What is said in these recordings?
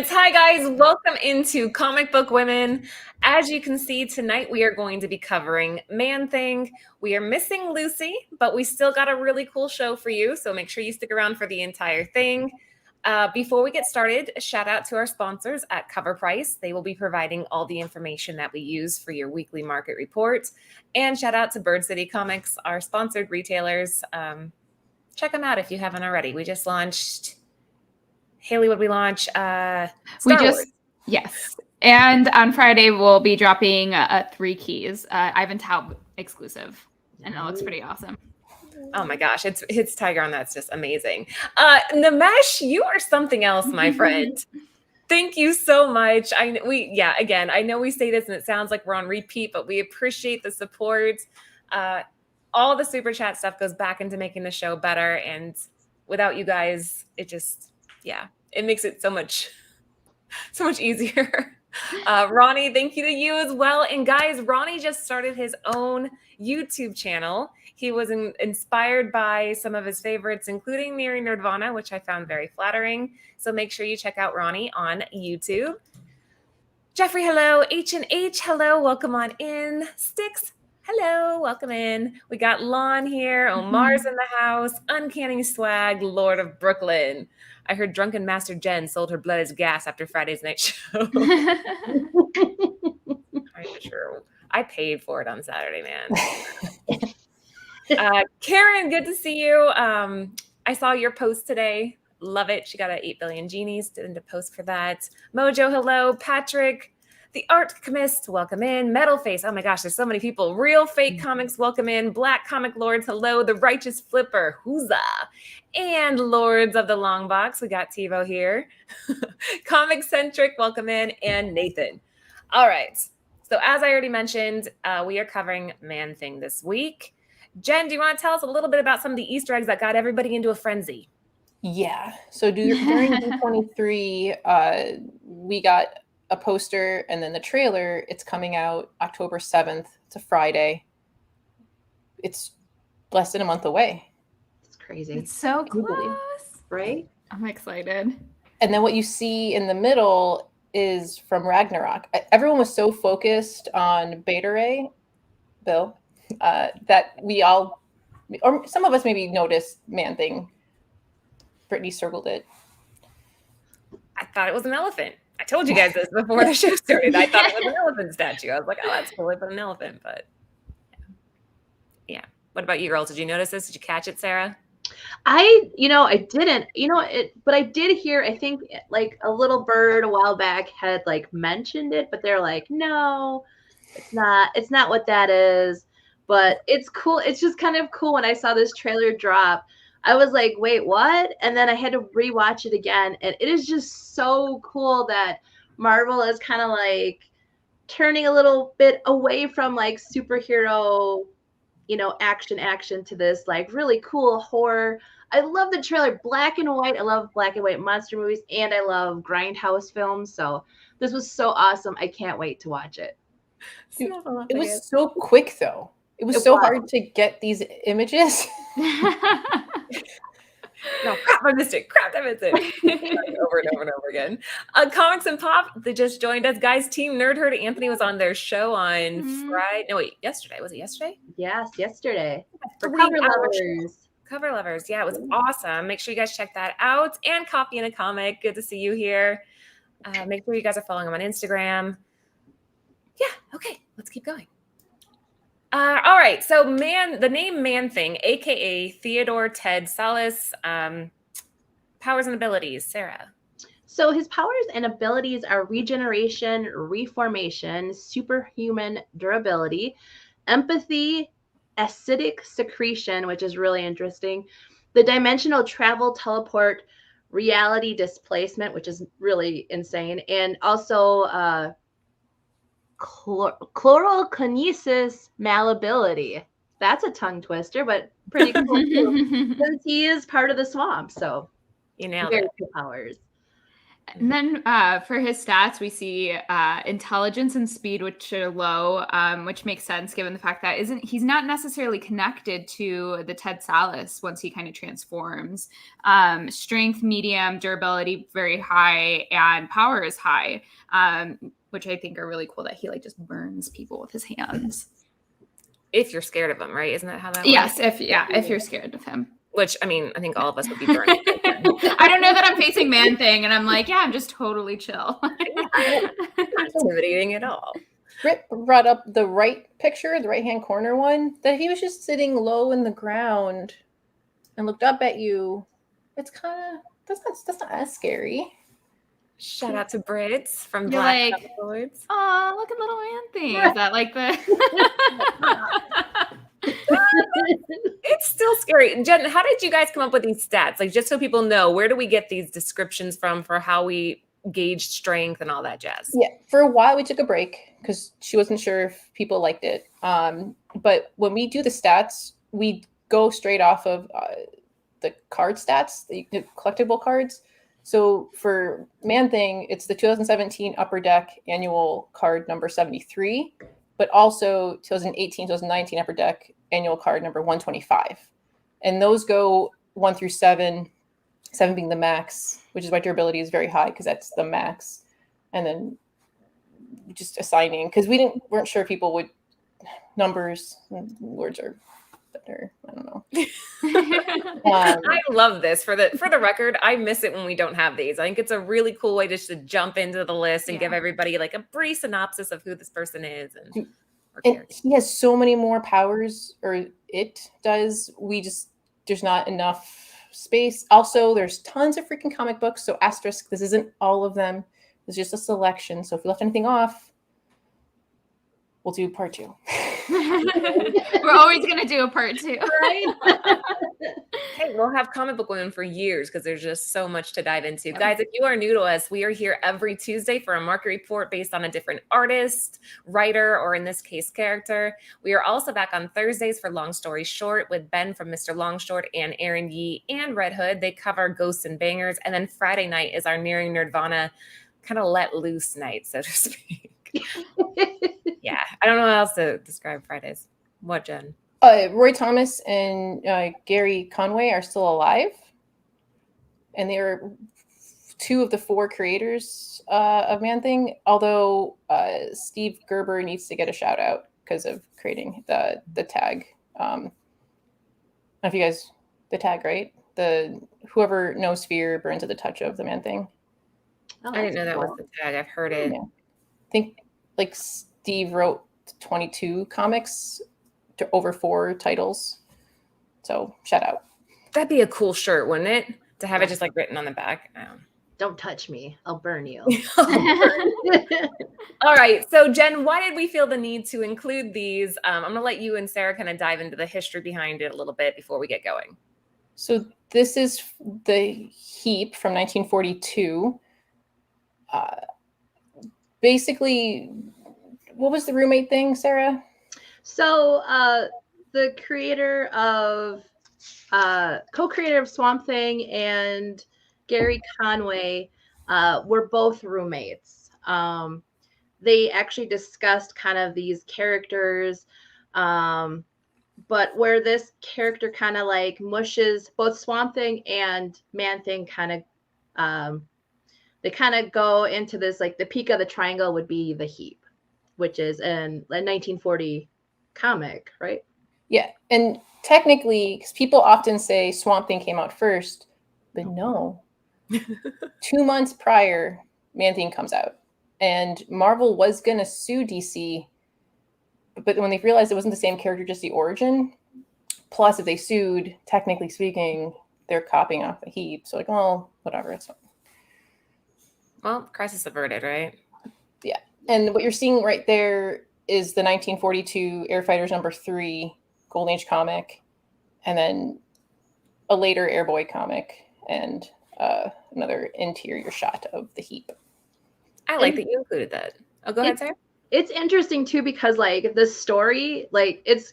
And hi guys, welcome into Comic Book Women. As you can see, tonight we are going to be covering Man-Thing. We are missing Lucy, but we still got a really cool show for you, so make sure you stick around for the entire thing. Before we get started, a shout out to our sponsors at Cover Price. They will be providing all the information that we use for your weekly market report. And shout out to Bird City Comics, our sponsored retailers. Check them out if you haven't already. We just launched... Haley, what we launch? Star Wars. Yes. And on Friday, we'll be dropping 3 keys, Ivan Taub exclusive. And that looks pretty awesome. Oh my gosh, it's Tiger on that's just amazing. Namesh, you are something else, my friend. Thank you so much. I know we say this and it sounds like we're on repeat, but we appreciate the support. All the super chat stuff goes back into making the show better, and without you guys, it makes it so much easier. Ronnie, thank you to you as well. And guys, Ronnie just started his own YouTube channel. He was inspired by some of his favorites, including Miri Nerdvana, which I found very flattering. So make sure you check out Ronnie on YouTube. Jeffrey, hello. H&H, hello. Welcome on in. Sticks, hello. Welcome in. We got Lon here. Omar's in the house. Uncanny Swag, Lord of Brooklyn. I heard Drunken Master Jen sold her blood as gas after Friday's night show. I'm sure. I paid for it on Saturday, man. Karen, good to see you. I saw your post today. Love it. She got an 8 billion genies. Didn't post for that. Mojo, hello. Patrick, the Art Chemist, welcome in. Metal Face, oh my gosh, there's so many people. Real Fake Comics, welcome in. Black Comic Lords, hello. The Righteous Flipper, huzzah. And Lords of the Long Box, we got TiVo here. Comic Centric, welcome in. And Nathan. All right, so as I already mentioned, we are covering Man-Thing this week. Jen, do you want to tell us a little bit about some of the Easter eggs that got everybody into a frenzy? Yeah, so during D23, we got a poster and then the trailer. It's coming out October 7th. It's a Friday. It's less than a month away. It's crazy. It's so close. Right? I'm excited. And then what you see in the middle is from Ragnarok. Everyone was so focused on Beta Ray, Bill, that we all, or some of us maybe noticed Man-Thing. Brittany circled it. I thought it was an elephant. I told you guys this before the show started. I thought it was an elephant statue. I was like, oh, that's cool. I put an elephant, but yeah. What about you girls? Did you notice this? Did you catch it, Sarah? I didn't, but I did hear, I think like a little bird a while back had like mentioned it, but they're like, no, it's not what that is, but it's cool. It's just kind of cool. When I saw this trailer drop, I was like, wait, what? And then I had to rewatch it again. And it is just so cool that Marvel is kind of like turning a little bit away from like superhero, action to this like really cool horror. I love the trailer, black and white. I love black and white monster movies, and I love grindhouse films. So this was so awesome. I can't wait to watch it. It was so quick though. It was so hard to get these images. No, crap, I missed it. Over and over and over again. Comics and Pop, they just joined us. Guys, Team Nerd Herd, Anthony was on their show on Friday. No, wait, yesterday. Was it yesterday? Yes, yesterday. For Cover Lovers. Cover Lovers. Yeah, it was awesome. Make sure you guys check that out. And Copy and a Comic. Good to see you here. Make sure you guys are following him on Instagram. Yeah, okay, let's keep going. All right, so the name Man-Thing, aka Theodore Ted Sallis, powers and abilities. Sarah. So his powers and abilities are regeneration, reformation, superhuman durability, empathy, acidic secretion, which is really interesting, the dimensional travel, teleport, reality displacement, which is really insane, and also chlorokinesis malleability. That's a tongue twister, but pretty cool too, since he is part of the swamp. So you nailed very it. cool powers. And then for his stats, we see intelligence and speed, which are low, which makes sense given the fact that he's not necessarily connected to the Ted Sallis once he kind of transforms. Strength, medium, durability, very high, and power is high, which I think are really cool that he like just burns people with his hands. If you're scared of him, right? Isn't that how that Yes, works? if you're scared of him. Which, I mean, I think all of us would be burning. I don't know that I'm facing Man-Thing, and I'm like, yeah, I'm just totally chill. Not intimidating at all. Britt brought up the right picture, the right-hand corner one, that he was just sitting low in the ground and looked up at you. It's kind of, that's not as scary. Shout out to Brits from You're Black like, Lords. oh, look at little Man-Thing. Is that like the... It's still scary. Jen, how did you guys come up with these stats? Like, just so people know, where do we get these descriptions from for how we gauge strength and all that jazz? Yeah, for a while we took a break because she wasn't sure if people liked it. But when we do the stats, we go straight off of the card stats, the collectible cards. So for Man-Thing, it's the 2017 Upper Deck annual card number 73, but also 2018, 2019 Upper Deck annual card number 125. And those go 1 through 7, 7 being the max, which is why durability is very high because that's the max. And then just assigning, because weren't sure people would, numbers and words are better. I don't know. I love this. For the record, I miss it when we don't have these. I think it's a really cool way just to jump into the list and give everybody like a brief synopsis of who this person is. And he has so many more powers, or it does. There's not enough space. Also, there's tons of freaking comic books. So asterisk, this isn't all of them. It's just a selection. So if we left anything off, we'll do part 2. We're always going to do a part 2. Right? Hey, we'll have Comic Book Women for years because there's just so much to dive into. Guys, if you are new to us, we are here every Tuesday for a market report based on a different artist, writer, or in this case, character. We are also back on Thursdays for Long Story Short with Ben from Mr. Longshort and Aaron Yee and Red Hood. They cover ghosts and bangers. And then Friday night is our Nearing Nerdvana kind of let loose night, so to speak. Yeah, I don't know how else to describe Fridays. What, Jen? Roy Thomas and Gary Conway are still alive, and they are 2 of the 4 creators of Man-Thing. Although Steve Gerber needs to get a shout out because of creating the tag. I don't know if you guys, the tag, right? The whoever knows fear burns at the touch of the Man-Thing. Oh, I didn't know that was the tag. I've heard it. Yeah. I think like Steve wrote 22 comics to over 4 titles. So shout out. That'd be a cool shirt, wouldn't it? To have it just like written on the back. Don't touch me. I'll burn you. All right. So Jen, why did we feel the need to include these? I'm going to let you and Sarah kind of dive into the history behind it a little bit before we get going. So this is the heap from 1942. Basically, what was the roommate thing, Sarah? So the creator of co-creator of Swamp Thing and Gary Conway were both roommates. They actually discussed kind of these characters, but where this character kind of like mushes both Swamp Thing and Man-Thing kind of they kind of go into this, like the peak of the triangle would be the heap, which is a 1940 comic, right? Yeah, and technically, because people often say Swamp Thing came out first, but no. 2 months prior, Man-Thing comes out. And Marvel was going to sue DC, but when they realized it wasn't the same character, just the origin, plus if they sued, technically speaking, they're copying off the heap. So like, oh, whatever, it's fine. Well, crisis averted, right? Yeah. And what you're seeing right there is the 1942 Air Fighters #3 Golden Age comic, and then a later Airboy comic, and another interior shot of the heap. I like that you included that. Oh, go ahead, Sarah. It's interesting too because like the story, like it's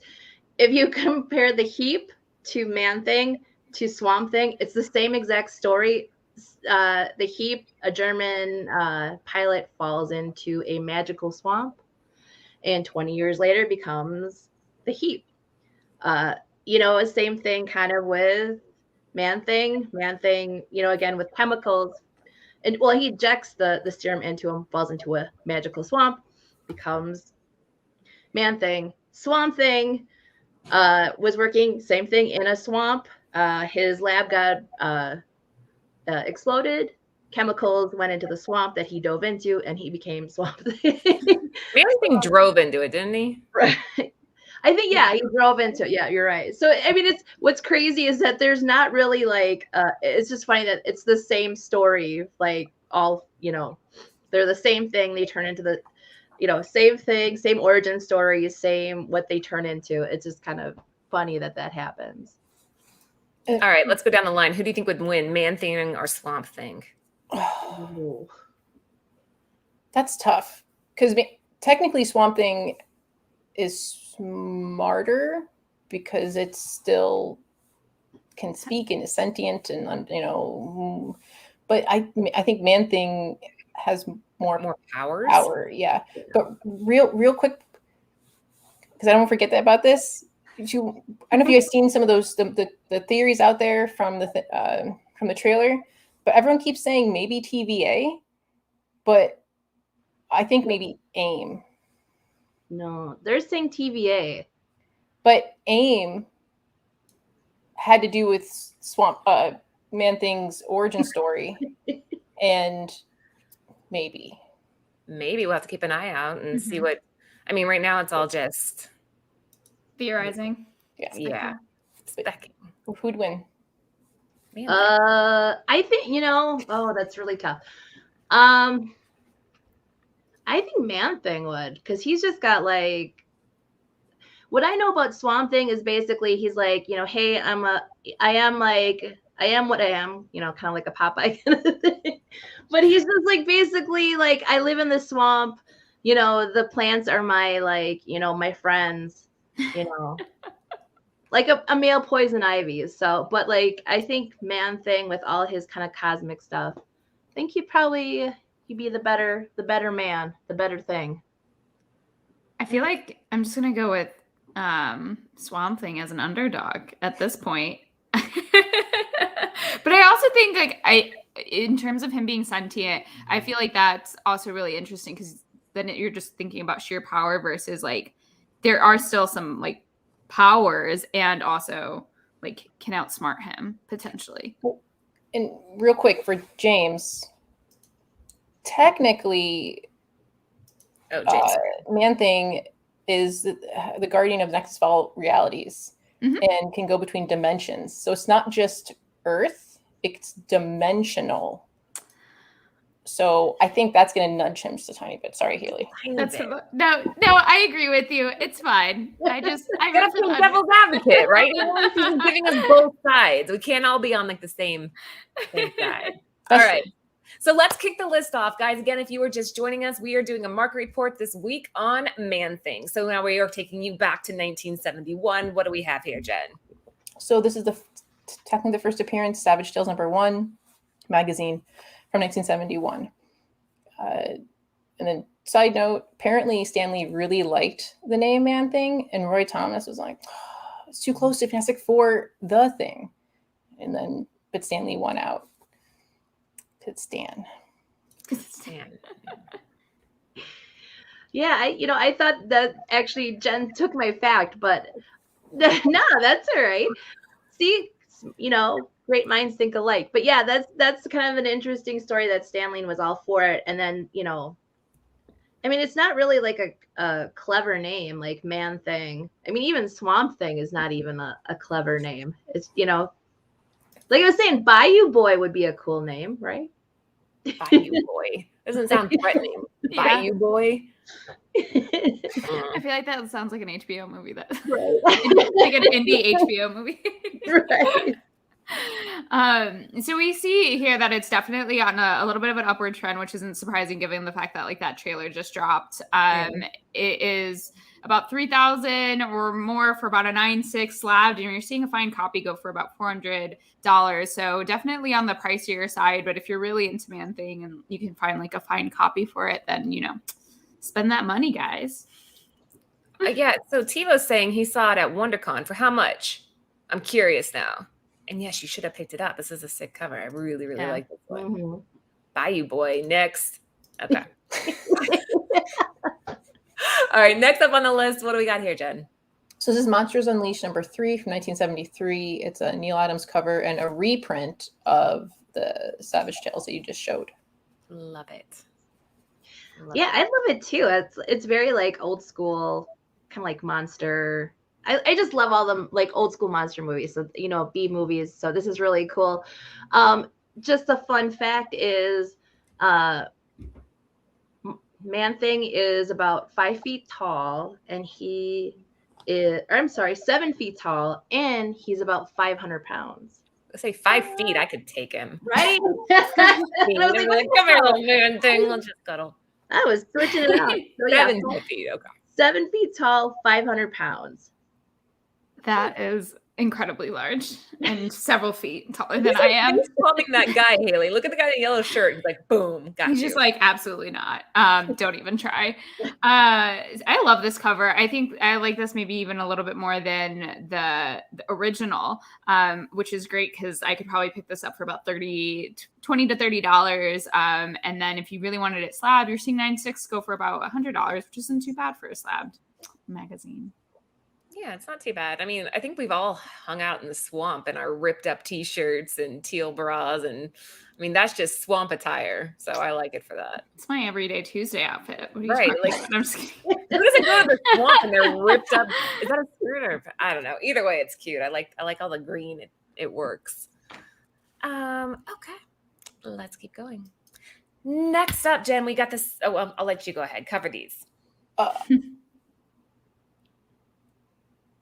if you compare the heap to Man-Thing to Swamp Thing, it's the same exact story, the Heap, a German pilot, falls into a magical swamp, and 20 years later becomes the Heap. Same thing kind of with Man-Thing. Man-Thing, again with chemicals. And well, he ejects the serum into him, falls into a magical swamp, becomes Man-Thing. Swamp Thing was working, same thing, in a swamp. His lab got exploded. Chemicals went into the swamp that he dove into, and he became Swamp Thing. Man-Thing drove into it, didn't he? Right. I think, yeah, he drove into it. Yeah, you're right. So, I mean, what's crazy is that there's not really it's just funny that it's the same story, they're the same thing. They turn into the, same thing, same origin story, same what they turn into. It's just kind of funny that happens. All right, let's go down the line. Who do you think would win, Man-Thing or Swamp Thing? Oh, that's tough because technically Swamp Thing is smarter because it still can speak and is sentient and but I think Man-Thing has more powers. Yeah, but real quick, because I don't forget that about this. I don't know if you guys seen some of those the theories out there from the trailer, but everyone keeps saying maybe TVA, but I think maybe AIM. No, they're saying TVA. But AIM had to do with Man-Thing's origin story, and maybe we'll have to keep an eye out and see what. I mean, right now it's all just theorizing. Yeah. Specking. Who'd win? I think that's really tough. I think Man-Thing would, because he's just got what I know about Swamp Thing is basically he's like, hey, I am what I am, kind of like a Popeye kind of thing. But he's just basically I live in the swamp, the plants are my my friends, like a male poison ivy. So, but I think Man-Thing with all his kind of cosmic stuff, I think he'd be the better man, the better thing. I feel like I'm just gonna go with Swamp Thing as an underdog at this point. But I also think in terms of him being sentient, I feel like that's also really interesting because then you're just thinking about sheer power versus there are still some powers and also can outsmart him potentially. And real quick for James, technically, Man-Thing is the guardian of Nexus of all realities and can go between dimensions. So it's not just Earth, it's dimensional. So I think that's going to nudge him just a tiny bit. Sorry, Haley. No, I agree with you. It's fine. I gotta play devil's advocate, right? He's giving us both sides. We can't all be on the same side. All right. So let's kick the list off, guys. Again, if you were just joining us, we are doing a market report this week on Man-Thing. So now we are taking you back to 1971. What do we have here, Jen? So this is technically the first appearance, Savage Tales #1 magazine from 1971. And then side note, apparently Stan Lee really liked the name Man-Thing, and Roy Thomas was like, oh, it's too close to Fantastic Four, the Thing. But Stan Lee won out. Stan. Yeah, I thought that actually Jen took my fact, but no, that's all right. See, great minds think alike. But yeah, that's kind of an interesting story that Stan Lee was all for it. And then, I mean, it's not really a clever name like Man-Thing. I mean, even Swamp Thing is not even a clever name. It's, like I was saying, Bayou Boy would be a cool name, right? Bayou Boy. Doesn't sound threatening. Yeah. Bayou Boy. I feel like that sounds like an HBO movie. Like an indie HBO movie. Right. So we see here that it's definitely on a little bit of an upward trend, which isn't surprising given the fact that that trailer just dropped. It is about 3,000 or more for about a 9.6 slabbed, and you're seeing a fine copy go for about $400. So definitely on the pricier side. But if you're really into Man-Thing and you can find like a fine copy for it, then spend that money, guys. Yeah. So Tivo's saying he saw it at WonderCon for how much? I'm curious now. And yes, you should have picked it up. This is a sick cover. I really, really like this one. Mhm. Bye, you boy. Next. Okay. All right. Next up on the list, what do we got here, Jen? So this is Monsters Unleashed number 3 from 1973. It's a Neil Adams cover and a reprint of the Savage Tales that you just showed. Love it. Yeah, I love it too. It's very like old school, kind of like monster. I just love all the like old school monster movies. So B movies. So this is really cool. Just a fun fact is, Man-Thing is about 5 feet tall, and I'm sorry, 7 feet tall, and he's about 500 pounds. Let's say 5 feet. I could take him. Right? I was like, come here, little Man-Thing. Let's just cuddle. I was switching it out. So, yeah, 7 feet. Okay. 7 feet tall, 500 pounds. That is incredibly large and several feet taller than I am. He's calling that guy, Haley. Look at the guy in the yellow shirt. He's like, boom, got He's you. just like, absolutely not. Don't even try. I love this cover. I think I like this maybe even a little bit more than the original, which is great because I could probably pick this up for about $20 to $30. And then if you really wanted it slabbed, you're seeing 9.6 go for about $100, which isn't too bad for a slabbed magazine. Yeah, it's not too bad. I mean, I think we've all hung out in the swamp in our ripped up t-shirts and teal bras. And I mean, that's just swamp attire. So I like it for that. It's my everyday Tuesday outfit. What are you Right. talking about? I'm just kidding. Who doesn't go to the swamp and they're ripped up? Is that a skirt or I don't know. Either way, it's cute. I like all the green. It works. Okay. Let's keep going. Next up, Jen, we got this. Oh, well, I'll let you go ahead. Cover these.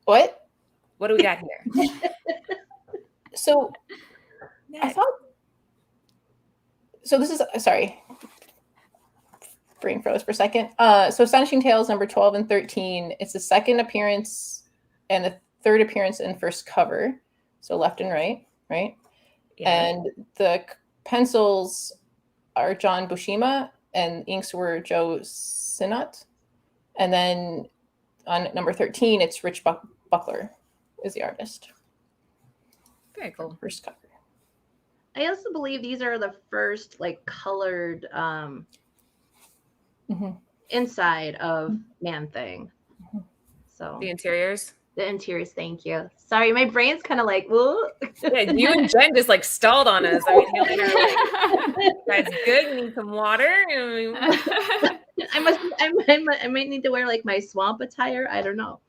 What? What do we got here? So I thought. So this is sorry. Brain froze for a second. So Astonishing Tales number 12 and 13. It's the second appearance and the third appearance and first cover. So left and right. Yeah. And the pencils are John Buscema and inks were Joe Sinnott. And then on number 13, it's Rich Buckler is the artist. Very cool. First cover. I also believe these are the first like colored inside of Man-Thing. So The interiors. the interiors, thank you. Sorry, my brain's kind of like, ooh. Yeah, you and Jen just like stalled on us. I mean, Haley and I were like, guys, good. Need some water. I might need to wear like my swamp attire. I don't know.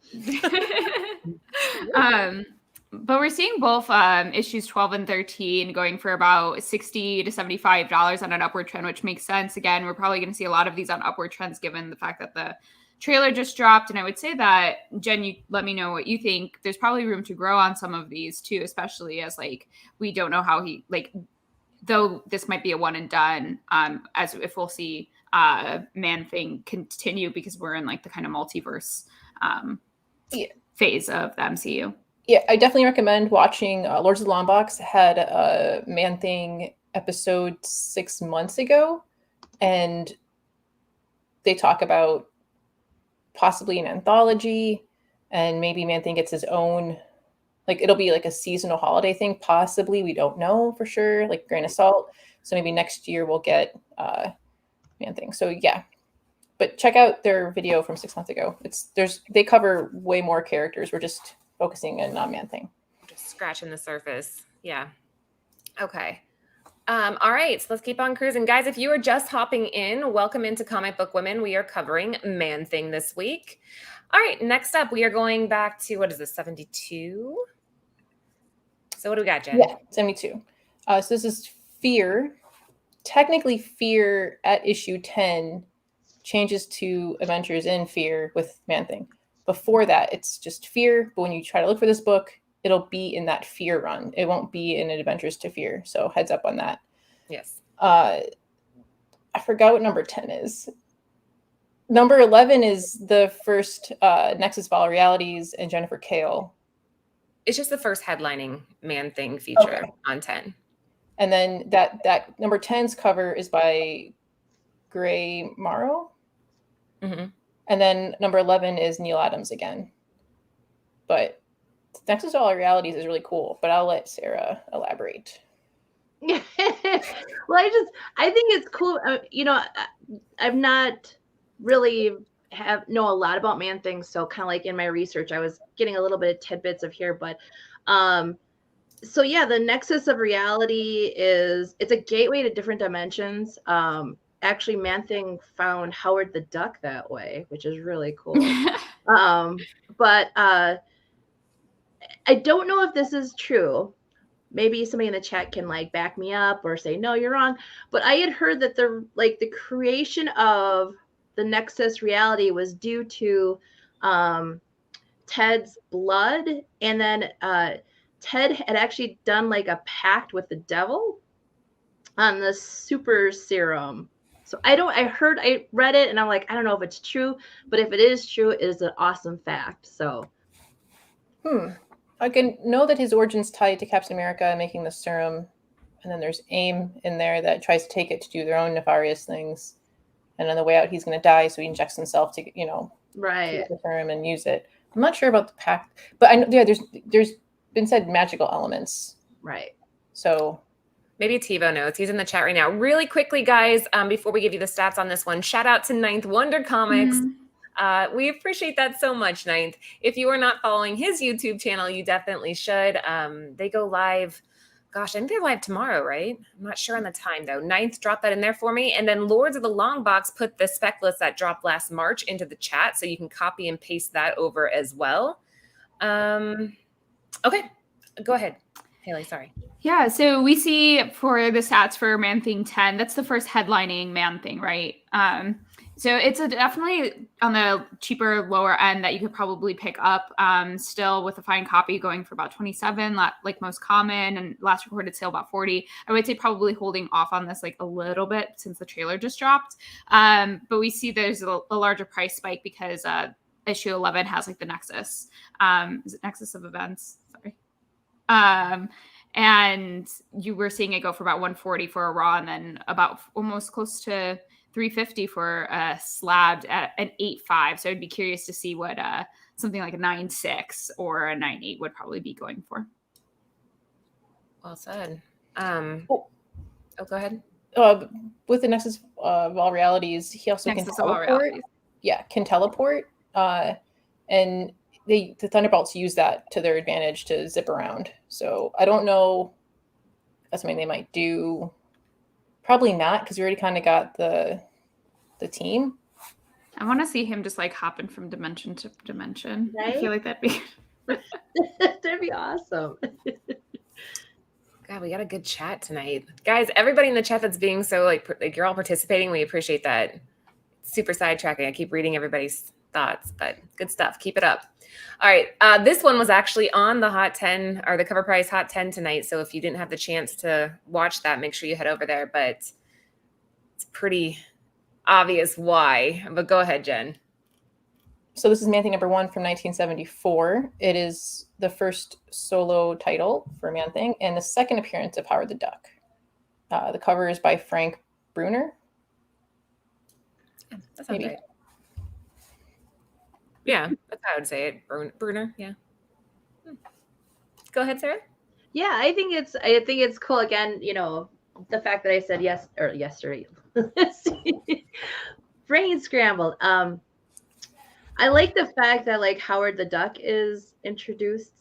But we're seeing both issues 12 and 13 going for about $60 to $75 on an upward trend, which makes sense. Again, we're probably going to see a lot of these on upward trends given the fact that the trailer just dropped. And I would say that, Jen, you let me know what you think. There's probably room to grow on some of these too, especially as like we don't know how he like, though this might be a one and done, as if we'll see Man-Thing continue because we're in like the kind of multiverse phase of the MCU. Yeah, I definitely recommend watching Lords of the Long Box had a Man-Thing episode 6 months ago, and they talk about possibly an anthology, and maybe Man-Thing gets his own, like it'll be like a seasonal holiday thing, possibly. We don't know for sure, like grain of salt. So maybe next year we'll get Man-Thing. So yeah, but check out their video from 6 months ago. They cover way more characters. We're just focusing in on Man-Thing. Just scratching the surface. Yeah. Okay. All right. So let's keep on cruising. Guys, if you are just hopping in, welcome into Comic Book Women. We are covering Man-Thing this week. All right. Next up, we are going back to, what is this, 72? So what do we got, Jen? Yeah, 72. So this is Fear. Technically, Fear at issue 10 changes to Adventures in Fear with Man-Thing. Before that, it's just Fear, but when you try to look for this book, it'll be in that Fear run. It won't be in Adventures to Fear, so heads up on that. Yes. I forgot what number 10 is. Number 11 is the first Nexus of All Realities and Jennifer Kale. It's just the first headlining Man-Thing feature on 10. And then that number 10's cover is by Gray Morrow. Mm-hmm. And then number 11 is Neil Adams again. But Nexus of All Realities is really cool, but I'll let Sarah elaborate. Well, I think it's cool. I've not really know a lot about Man-Thing, so kind of like in my research, I was getting a little bit of tidbits of here, but so yeah, the Nexus of Reality it's a gateway to different dimensions. Actually, Man-Thing found Howard the Duck that way, which is really cool. But I don't know if this is true. Maybe somebody in the chat can like back me up or say, no, you're wrong. But I had heard that the creation of the Nexus reality was due to Ted's blood. And then Ted had actually done like a pact with the devil on the super serum. So I read it and I'm like, I don't know if it's true, but if it is true, it is an awesome fact. So. I can know that his origin's tied to Captain America making the serum. And then there's AIM in there that tries to take it to do their own nefarious things. And on the way out, he's going to die. So he injects himself to, right, get the serum and use it. I'm not sure about the pact, but I know there's been said magical elements. Right. So maybe TiVo knows. He's in the chat right now. Really quickly, guys, before we give you the stats on this one, shout out to Ninth Wonder Comics. Mm-hmm. We appreciate that so much, Ninth. If you are not following his YouTube channel, you definitely should. They go live. Gosh, I think they're live tomorrow, right? I'm not sure on the time, though. Ninth, drop that in there for me. And then Lords of the Long Box put the spec list that dropped last March into the chat, so you can copy and paste that over as well. Okay, go ahead. Haley, sorry. Yeah, so we see for the stats for Man-Thing 10, that's the first headlining Man-Thing, right? So it's definitely on the cheaper, lower end that you could probably pick up. Still with a fine copy going for about 27, like most common, and last recorded sale about 40. I would say probably holding off on this like a little bit since the trailer just dropped. But we see there's a larger price spike because issue 11 has like the Nexus. Is it Nexus of Events? Sorry. And you were seeing it go for about 140 for a raw, and then about almost close to 350 for a slabbed at an 8.5. So I'd be curious to see what something like a 9.6 or a 9.8 would probably be going for. Well said. Go ahead. With the Nexus of All Realities, he also Nexus can of All teleport. Realities. Yeah, can teleport. And the Thunderbolts use that to their advantage to zip around. So I don't know if that's something they might do. Probably not, because we already kind of got the team. I want to see him just like hopping from dimension to dimension. Right? I feel like that'd be that'd be awesome. God, we got a good chat tonight. Guys, everybody in the chat that's being so like you're all participating, we appreciate that. Super sidetracking. I keep reading everybody's thoughts, but good stuff. Keep it up. All right. This one was actually on the Hot 10 or the cover price Hot 10 tonight. So if you didn't have the chance to watch that, make sure you head over there. But it's pretty obvious why. But go ahead, Jen. So this is Man-Thing number 1 from 1974. It is the first solo title for Man-Thing and the second appearance of Howard the Duck. The cover is by Frank Bruner. Yeah, that sounds right. Yeah, that's how I would say it. Bruner, yeah. Go ahead, Sarah. Yeah, I think it's cool. Again, the fact that I said yes or yesterday. Brain scrambled. I like the fact that like Howard the Duck is introduced,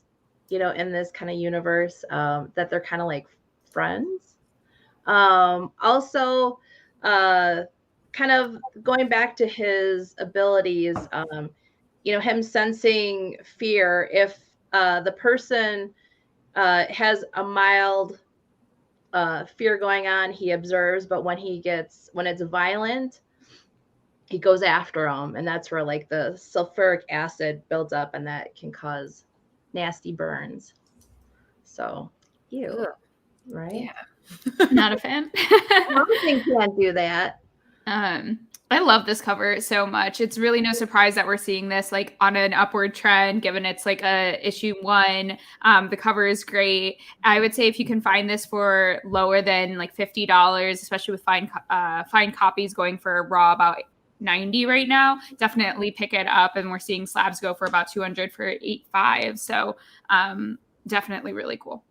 in this kind of universe, that they're kind of like friends. Also, kind of going back to his abilities, him sensing fear. If the person has a mild fear going on, he observes, but when it's violent, he goes after them, and that's where like the sulfuric acid builds up, and that can cause nasty burns. So, ew, right? Yeah, not a fan. Nothing can't do that. I love this cover so much. It's really no surprise that we're seeing this like on an upward trend, given it's like a issue 1. The cover is great. I would say if you can find this for lower than like $50, especially with fine copies going for raw about $90 right now, definitely pick it up. And we're seeing slabs go for about $200 for $85. So definitely really cool.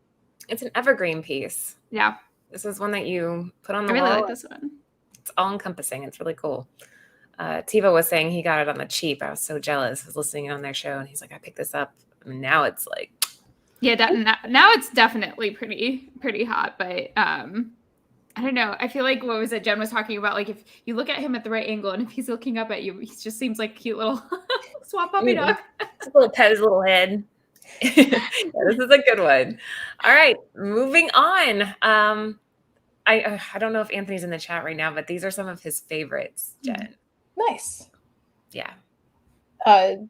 It's an evergreen piece. Yeah. This is one that you put on the I really wall. like this one. It's all encompassing. It's really cool. Tiva was saying he got it on the cheap. I was so jealous. I was listening on their show and he's like, I picked this up. I mean, now it's like, yeah, now it's definitely pretty hot. But I don't know. I feel like what was it Jen was talking about? Like if you look at him at the right angle and if he's looking up at you, he just seems like a cute little swamp puppy dog. His little pet, his little head. Yeah, this is a good one. All right, moving on. I don't know if Anthony's in the chat right now, but these are some of his favorites, Jen. Nice. Yeah.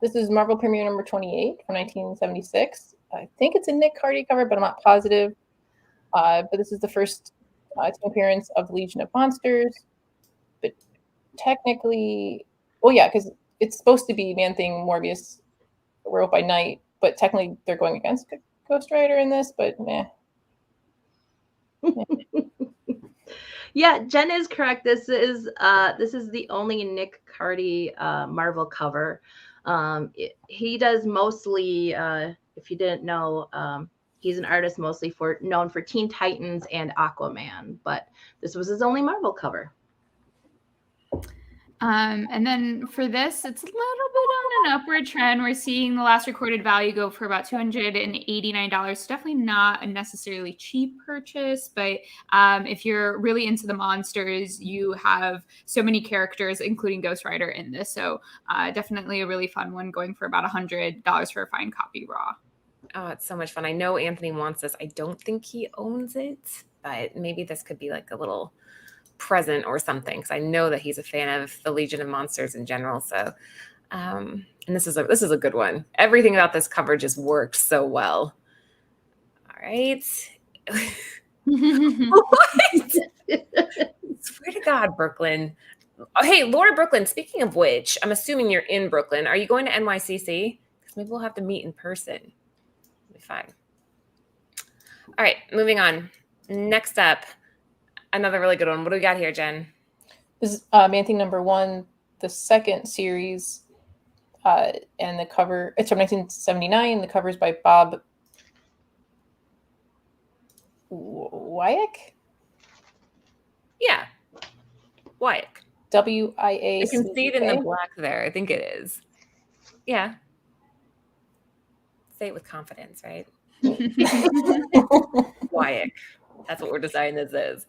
This is Marvel Premiere number 28 from 1976. I think it's a Nick Cardy cover, but I'm not positive. But this is the first appearance of the Legion of Monsters. But technically, because it's supposed to be Man-Thing, Morbius, Werewolf by Night, but technically they're going against Ghost Rider in this, but meh. Yeah, Jen is correct. This is the only Nick Cardy Marvel cover. He does mostly, if you didn't know, he's an artist mostly known for Teen Titans and Aquaman, but this was his only Marvel cover. And then for this, it's a little bit on an upward trend. We're seeing the last recorded value go for about $289. So definitely not a necessarily cheap purchase, but if you're really into the monsters, you have so many characters, including Ghost Rider in this. So definitely a really fun one, going for about $100 for a fine copy raw. Oh, it's so much fun. I know Anthony wants this. I don't think he owns it, but maybe this could be like a little present or something, because I know that he's a fan of the Legion of Monsters in general. So and this is a good one. Everything about this cover just worked so well. All right. What? Swear to God, Brooklyn. Oh, hey, Laura Brooklyn, speaking of which, I'm assuming you're in Brooklyn. Are you going to NYCC? Because maybe we'll have to meet in person. It'll be fine. All right, moving on. Next up, another really good one. What do we got here, Jen? This is Man-Thing number 1, the second series, and the cover, it's from 1979. The cover is by Bob Wyack? Yeah, Wyack. W-I-A-C-K. I can see it in the black there. I think it is. Yeah. Say it with confidence, right? Wyack. That's what we're deciding this is.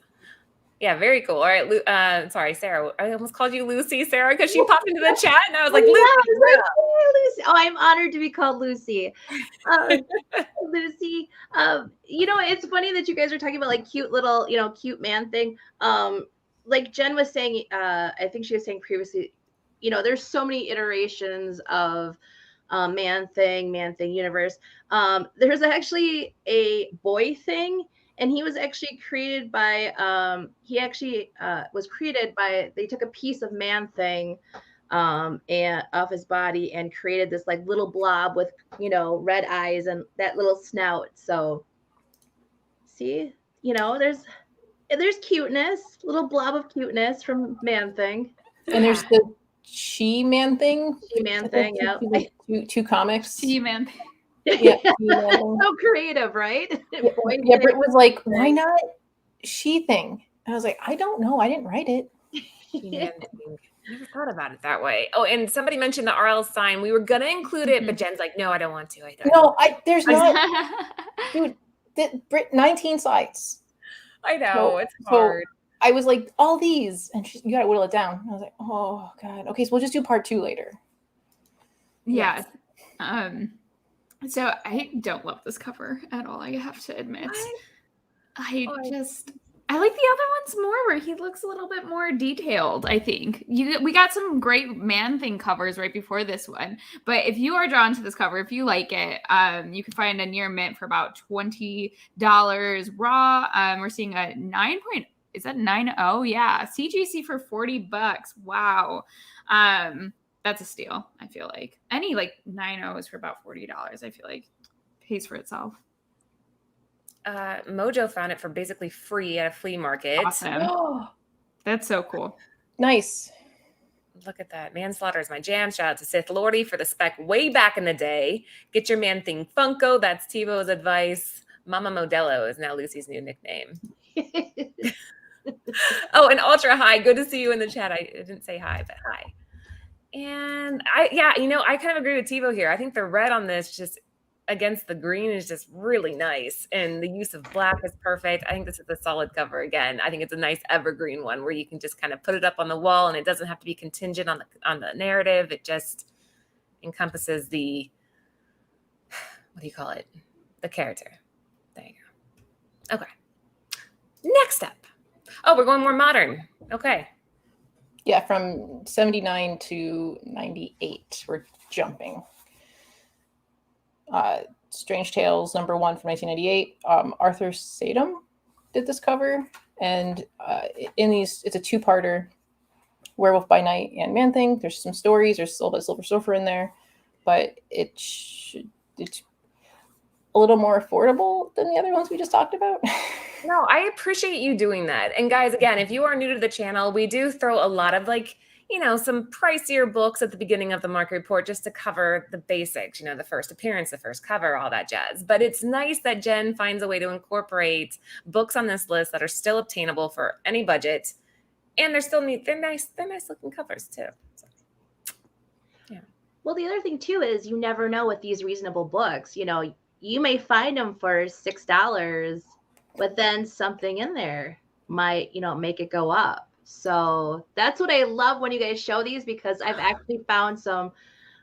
Yeah, very cool. All right, sorry, Sarah. I almost called you Lucy, Sarah, because she popped into the chat, and I was like, Lucy. Lucy. Oh, I'm honored to be called Lucy. Lucy. It's funny that you guys are talking about like cute little, cute Man-Thing. Like Jen was saying, I think she was saying previously, there's so many iterations of Man-Thing universe. There's actually a boy thing. And he was actually created by, they took a piece of Man-Thing and of his body and created this like little blob with, red eyes and that little snout. So see, there's cuteness, little blob of cuteness from Man-Thing. And there's the Man-Thing. Man-Thing, yeah. Two comics. Man-Thing. Yeah, so creative, right? Yeah, Britt was like, why not She-Thing? And I was like, I don't know. I didn't write it. I never thought about it that way. Oh, and somebody mentioned the RL sign. We were going to include it, but Jen's like, no, I don't want to. There's not. Dude, Britt, 19 sites. I know. It's hard. So I was like, all these. And you got to whittle it down. And I was like, oh, God. Okay, so we'll just do part 2 later. Yeah. Yes. So I don't love this cover at all, I have to admit. I like the other ones more where he looks a little bit more detailed, I think. We got some great Man-Thing covers right before this one. But if you are drawn to this cover, if you like it, you can find a near mint for about $20 raw. We're seeing a is that 9.0? Yeah, CGC for $40. Wow. That's a steal. I feel like any like 9.0 is for about $40. I feel like pays for itself. Mojo found it for basically free at a flea market. Awesome. That's so cool. Nice. Look at that. Manslaughter is my jam. Shout out to Sith Lordy for the spec way back in the day. Get your man thing Funko. That's TiVo's advice. Mama Modelo is now Lucy's new nickname. Oh, and Ultra High. Good to see you in the chat. I didn't say hi, but hi. And I kind of agree with TiVo here. I think the red on this just against the green is just really nice. And the use of black is perfect. I think this is a solid cover again. I think it's a nice evergreen one where you can just kind of put it up on the wall and it doesn't have to be contingent on the narrative. It just encompasses the, what do you call it? The character. There you go. Okay. Next up. Oh, we're going more modern. Okay. Yeah, from 79 to 98, we're jumping. Strange Tales #1 from 1998. Arthur Sadum did this cover, and it's a two-parter, Werewolf by Night and Man Thing. There's some stories. There's a little bit of Silver Surfer in there, but it's a little more affordable than the other ones we just talked about. No, I appreciate you doing that. And guys, again, if you are new to the channel, we do throw a lot of some pricier books at the beginning of the market report just to cover the basics, the first appearance, the first cover, all that jazz. But it's nice that Jen finds a way to incorporate books on this list that are still obtainable for any budget. And they're nice looking covers too. So, yeah. Well, the other thing too is you never know with these reasonable books, you may find them for $6, but then something in there might, make it go up. So that's what I love when you guys show these, because I've actually found some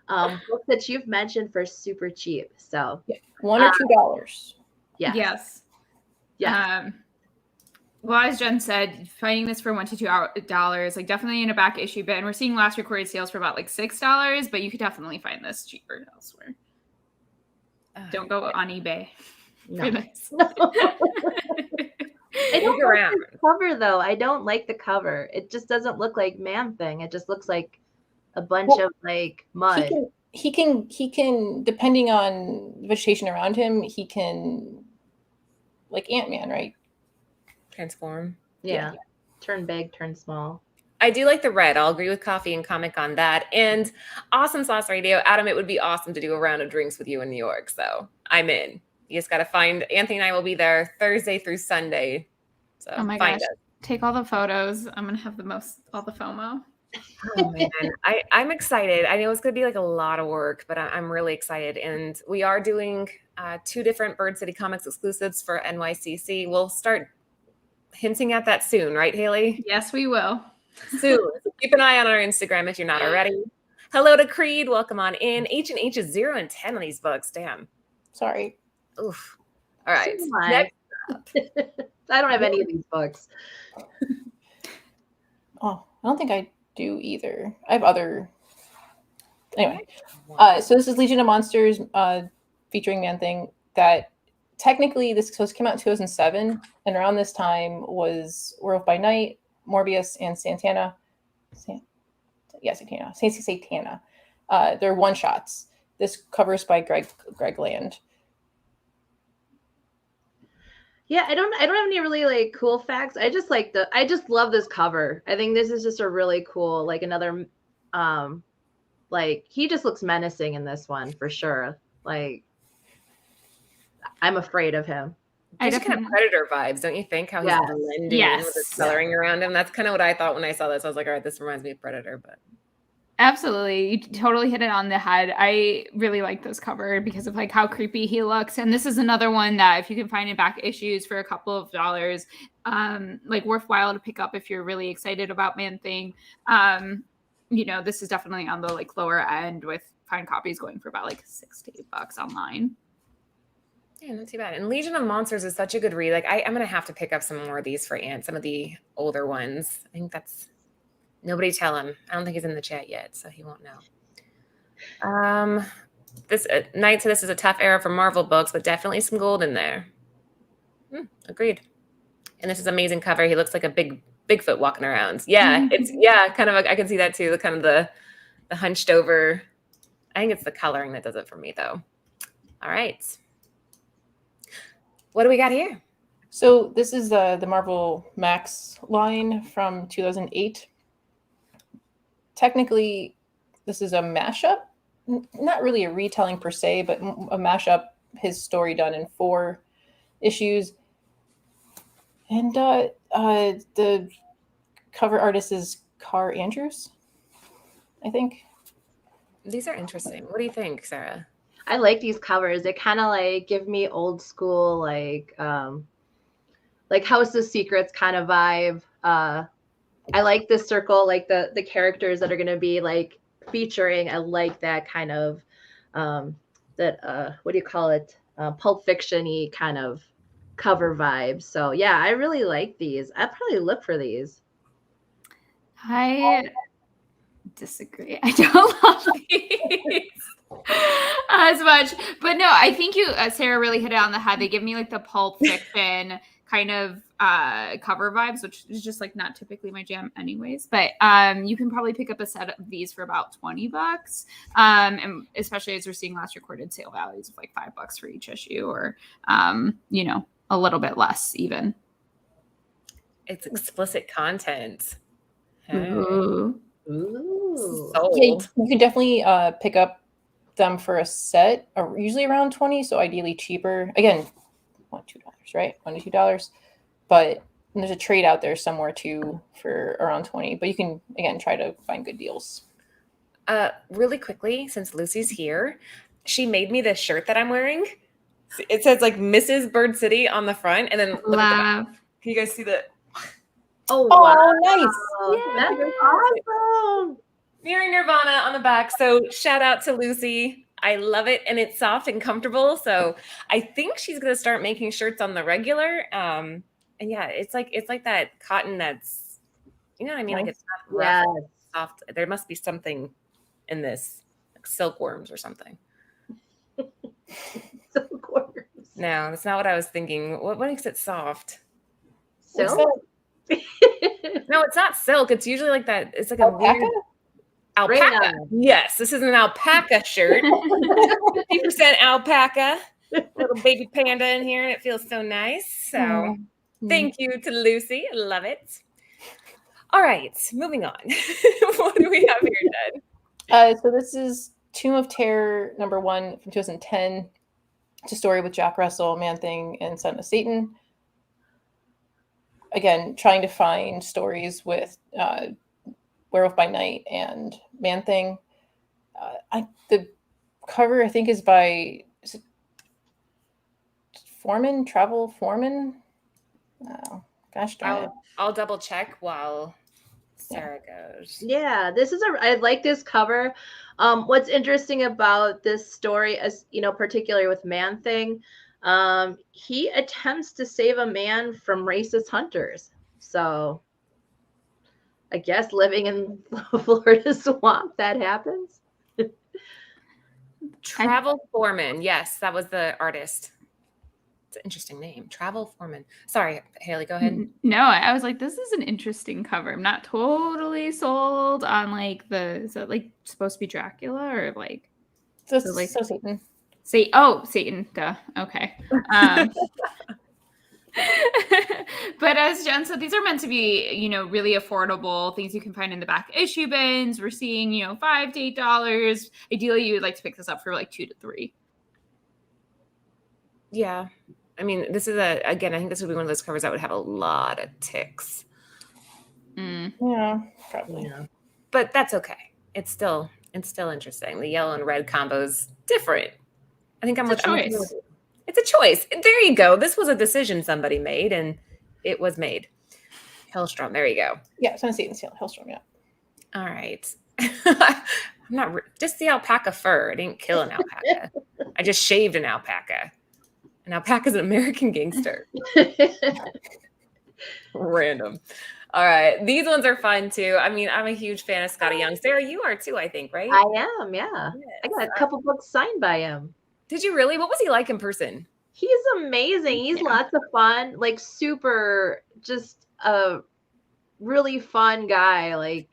books that you've mentioned for super cheap. So $1 or $2. Yes. Yeah. Well, as Jen said, finding this for $1 to $2, like definitely in a back issue bin. We're seeing last recorded sales for about like $6, but you could definitely find this cheaper elsewhere. Don't go on eBay. No. For this. I don't like the cover though. I don't like the cover. It just doesn't look like Man Thing. It just looks like a bunch of like mud. He can depending on vegetation around him, he can, like Ant-Man, right? Transform. Yeah. Turn big, turn small. I do like the red. I'll agree with Coffee and Comic on that. And awesome Sauce Radio. Adam, it would be awesome to do a round of drinks with you in New York. So I'm in. You just got to find Anthony and I will be there Thursday through Sunday. So oh my find gosh. us. Take all the photos. I'm going to have all the FOMO. Oh man, I'm excited. I know it's going to be like a lot of work, but I'm really excited. And we are doing 2 different Bird City Comics exclusives for NYCC. We'll start hinting at that soon, right, Haley? Yes, we will. Soon. So keep an eye on our Instagram if you're not already. Hello to Creed. Welcome on in. H&H is 0 and 10 on these books. Damn. Sorry. Oof. All right. So Next up. I don't have any of these books. Oh, I don't think I do either. I have other. Anyway, so this is Legion of Monsters featuring Man Thing. That technically this came out in 2007, and around this time was Werewolf by Night, Morbius, and Satana. Satana. They're one shots. This cover's by Greg Land. Yeah, I don't have any really like cool facts. I just love this cover. I think this is just a really cool, like another like he just looks menacing in this one for sure. Like I'm afraid of him. I just kind of Predator vibes, don't you think? How he's blending in with the coloring around him. That's kind of what I thought when I saw this. I was like, all right, this reminds me of Predator, but absolutely, you totally hit it on the head. I really like this cover because of like how creepy he looks, and this is another one that if you can find in back issues for a couple of dollars, like worthwhile to pick up if you're really excited about Man Thing. This is definitely on the like lower end with fine copies going for about like $6 to $8 online. Yeah, not too bad. And Legion of Monsters is such a good read. Like I'm gonna have to pick up some more of these for Ant, some of the older ones. I think that's nobody tell him. I don't think he's in the chat yet, so he won't know. This Knight said this is a tough era for Marvel books, but definitely some gold in there. Agreed. And this is an amazing cover. He looks like a Bigfoot walking around. Yeah, it's kind of. I can see that too. The kind of the hunched over. I think it's the coloring that does it for me, though. All right. What do we got here? So this is the Marvel Max line from 2008. Technically, this is a mashup. Not really a retelling per se, but a mashup. His story done in 4 issues. And the cover artist is Carr Andrews, I think. These are interesting. What do you think, Sarah? I like these covers. They kind of like give me old school, like House of Secrets kind of vibe. I like this circle, like the characters that are going to be like featuring. I like that kind of what do you call it? Pulp Fiction-y kind of cover vibe. So yeah, I really like these. I'd probably look for these. I disagree. I don't love these as much, but no, I think you, Sarah, really hit it on the head. They give me like the Pulp Fiction kind of cover vibes, which is just like not typically my jam anyways, but you can probably pick up a set of these for about $20, and especially as we're seeing last recorded sale values of like $5 for each issue, or you know, a little bit less even. It's explicit content. Ooh. Ooh. Sold. Yeah, you can definitely pick up them for a set, or usually around 20, so ideally cheaper. Again, $2, right? $1 to $2. But there's a trade out there somewhere too for around 20. But you can, again, try to find good deals. Really quickly, since Lucy's here, she made me this shirt that I'm wearing. It says like Mrs. Bird City on the front, and then look at the back. Can you guys see the? Oh, Oh, wow. nice. That is awesome. Mirroring Nirvana on the back. So shout out to Lucy. I love it, and it's soft and comfortable. So I think she's gonna start making shirts on the regular. And yeah, it's like that cotton that's, you know what I mean? Like it's not rough, Yes. soft. There must be something in this, like silkworms or something. Silkworms. No, that's not what I was thinking. What makes it soft? Silk? No, it's not silk. It's usually like that. It's like a Alpaca? weird alpaca. Right. Yes, this is an alpaca shirt. 50% alpaca. Little baby panda in here, and it feels so nice. So thank you to Lucy. I love it. All right, moving on. What do we have here, Jen? So this is Tomb of Terror #1 from 2010. It's a story with Jack Russell, Man-Thing, and Son of Satan. Again, trying to find stories with Werewolf by Night and Man-Thing. The cover, I think, is by Foreman, Travel Foreman. Oh, gosh darn it. I'll double check while Sarah goes. Yeah, I like this cover. What's interesting about this story, as you know, particularly with Man-Thing, he attempts to save a man from racist hunters. So I guess living in Florida swamp, that happens. Travel Foreman. Yes, that was the artist. It's an interesting name. Travel Foreman. Sorry, Haley, go ahead. No, I was like, this is an interesting cover. I'm not totally sold on like is that like supposed to be Dracula or like So Satan. Satan. Satan. Duh. Okay. But as Jen said, these are meant to be, you know, really affordable things you can find in the back issue bins. We're seeing, you know, $5 to $8. Ideally, you would like to pick this up for like $2 to $3. Yeah. I mean, this is again, I think this would be one of those covers that would have a lot of ticks. Yeah, probably. Yeah. But that's okay. It's still interesting. The yellow and red combo's different. I think It's a choice. It's a choice. There you go. This was a decision somebody made, and it was made. Hellstrom. There you go. Yeah, Son of Satan, Hellstrom, yeah. All right. I'm not just the alpaca fur. I didn't kill an alpaca. I just shaved an alpaca. An alpaca's an American gangster. Random. All right. These ones are fun too. I mean, I'm a huge fan of Scotty Young. Sarah, you are too, I think, right? I am, yeah. Yes. I got a couple books signed by him. Did you really? What was he like in person? He's amazing. He's lots of fun, like super, just a really fun guy, like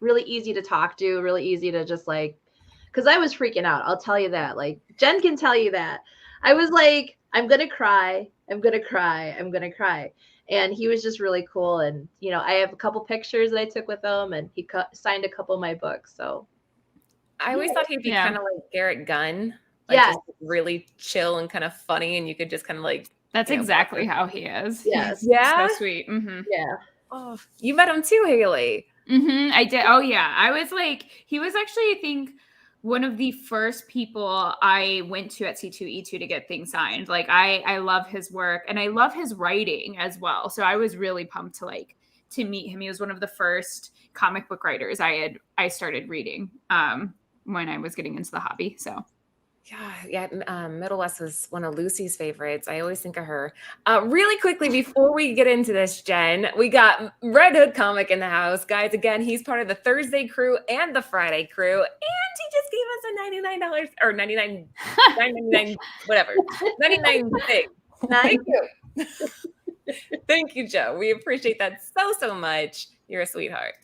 really easy to talk to, really easy to just like, because I was freaking out. I'll tell you that. Like Jen can tell you that. I was like, I'm going to cry. I'm going to cry. I'm going to cry. And he was just really cool. And, I have a couple pictures that I took with him, and he signed a couple of my books. So I always thought he'd be kind of like Garrett Gunn. Like just really chill and kind of funny. And you could just kind of like. That's exactly how he is. Yes. Yeah. So sweet. Mm-hmm. Yeah. Oh, you met him too, Haley. Mm-hmm. I did. Oh, yeah. I was like, he was actually, I think, one of the first people I went to at C2E2 to get things signed. Like, I love his work, and I love his writing as well. So I was really pumped to meet him. He was one of the first comic book writers I started reading when I was getting into the hobby. So. Yeah. Middle West was one of Lucy's favorites. I always think of her. Really quickly, before we get into this, Jen, we got Red Hood Comic in the house. Guys, again, he's part of the Thursday crew and the Friday crew. And he just gave us a $99 or $9.99, whatever. 99 thing. Thank you. Thank you, Joe. We appreciate that so much. You're a sweetheart.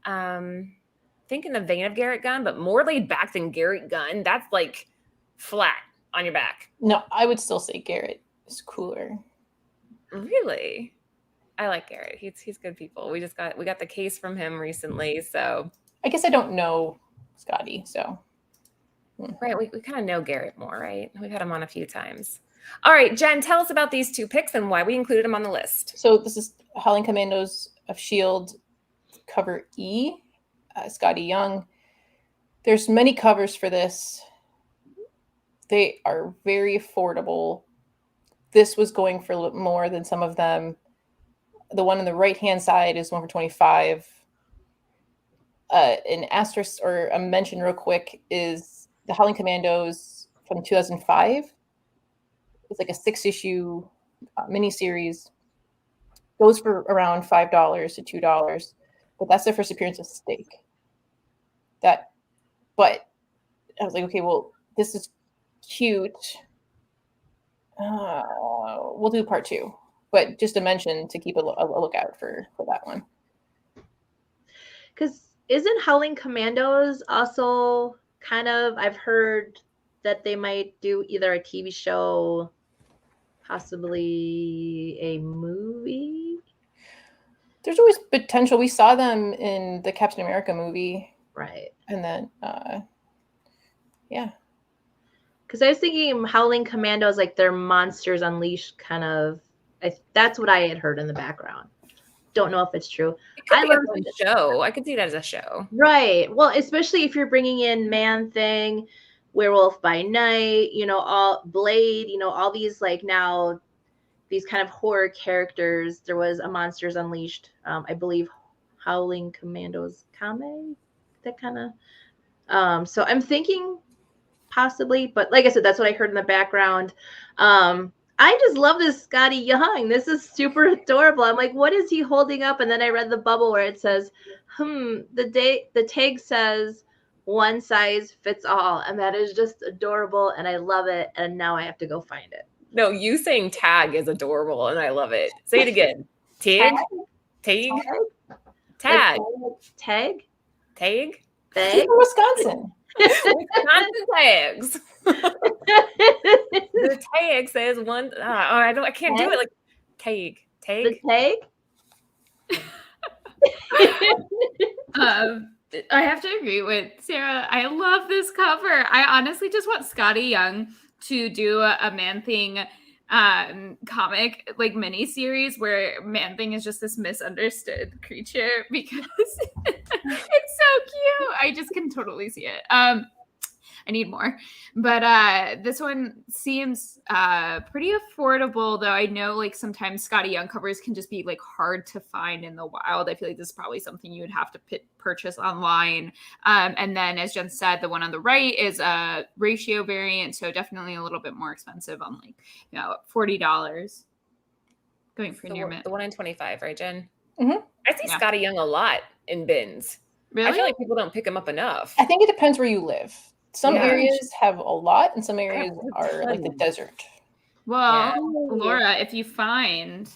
Think in the vein of Garrett Gunn, but more laid back than Garrett Gunn. That's like flat on your back. No, I would still say Garrett is cooler. Really? I like Garrett. He's good people. We got the case from him recently, so I guess I don't know Scotty, so right. We kind of know Garrett more, right? We've had him on a few times. All right, Jen, tell us about these two picks and why we included them on the list. So this is Howling Commandos of S.H.I.E.L.D. cover E, Scotty Young. There's many covers for this. They are very affordable. This was going for a little more than some of them. The one on the right-hand side is one for $25. An asterisk or a mention real quick is the Howling Commandos from 2005. It's like a 6-issue miniseries. Goes for around $5 to $2, but that's their first appearance of Stake. But I was like, okay, well, this is cute. We'll do part 2, but just to mention to keep a lookout for that one. Because isn't Howling Commandos also kind of, I've heard that they might do either a TV show, possibly a movie? There's always potential. We saw them in the Captain America movie. Right. And then, yeah. Because I was thinking Howling Commandos, like they're Monsters Unleashed kind of. That's what I had heard in the background. Don't know if it's true. I love the show. I could see that as a show. Right. Well, especially if you're bringing in Man-Thing, Werewolf by Night, all Blade, all these like now these kind of horror characters. There was a Monsters Unleashed, I believe, Howling Commandos comic, that kind of. So I'm thinking possibly, but like I said, that's what I heard in the background. I just love this Scotty Young. This is super adorable. I'm like, what is he holding up? And then I read the bubble where it says, the tag says one size fits all. And that is just adorable. And I love it. And now I have to go find it. No, you saying tag is adorable. And I love it. Say it again. Tag? Tag? Tag? Tag? Tag? She's from Wisconsin. Wisconsin tags. The tag says one. I can't do it like tag. The tag. I have to agree with Sarah. I love this cover. I honestly just want Scotty Young to do a Man-Thing comic, like mini series where Man-Thing is just this misunderstood creature because it's so cute. I just can totally see it. I need more, but this one seems pretty affordable, though. I know like sometimes Scotty Young covers can just be like hard to find in the wild. I feel like this is probably something you would have to purchase online. And then, as Jen said, the one on the right is a ratio variant, so definitely a little bit more expensive, on like $40. Going for near mint. The one in 25, right, Jen? Mm-hmm. I see Scotty Young a lot in bins. Really? I feel like people don't pick him up enough. I think it depends where you live. Some areas have a lot, and some areas are like the desert. Well, Yeah. Laura, if you find,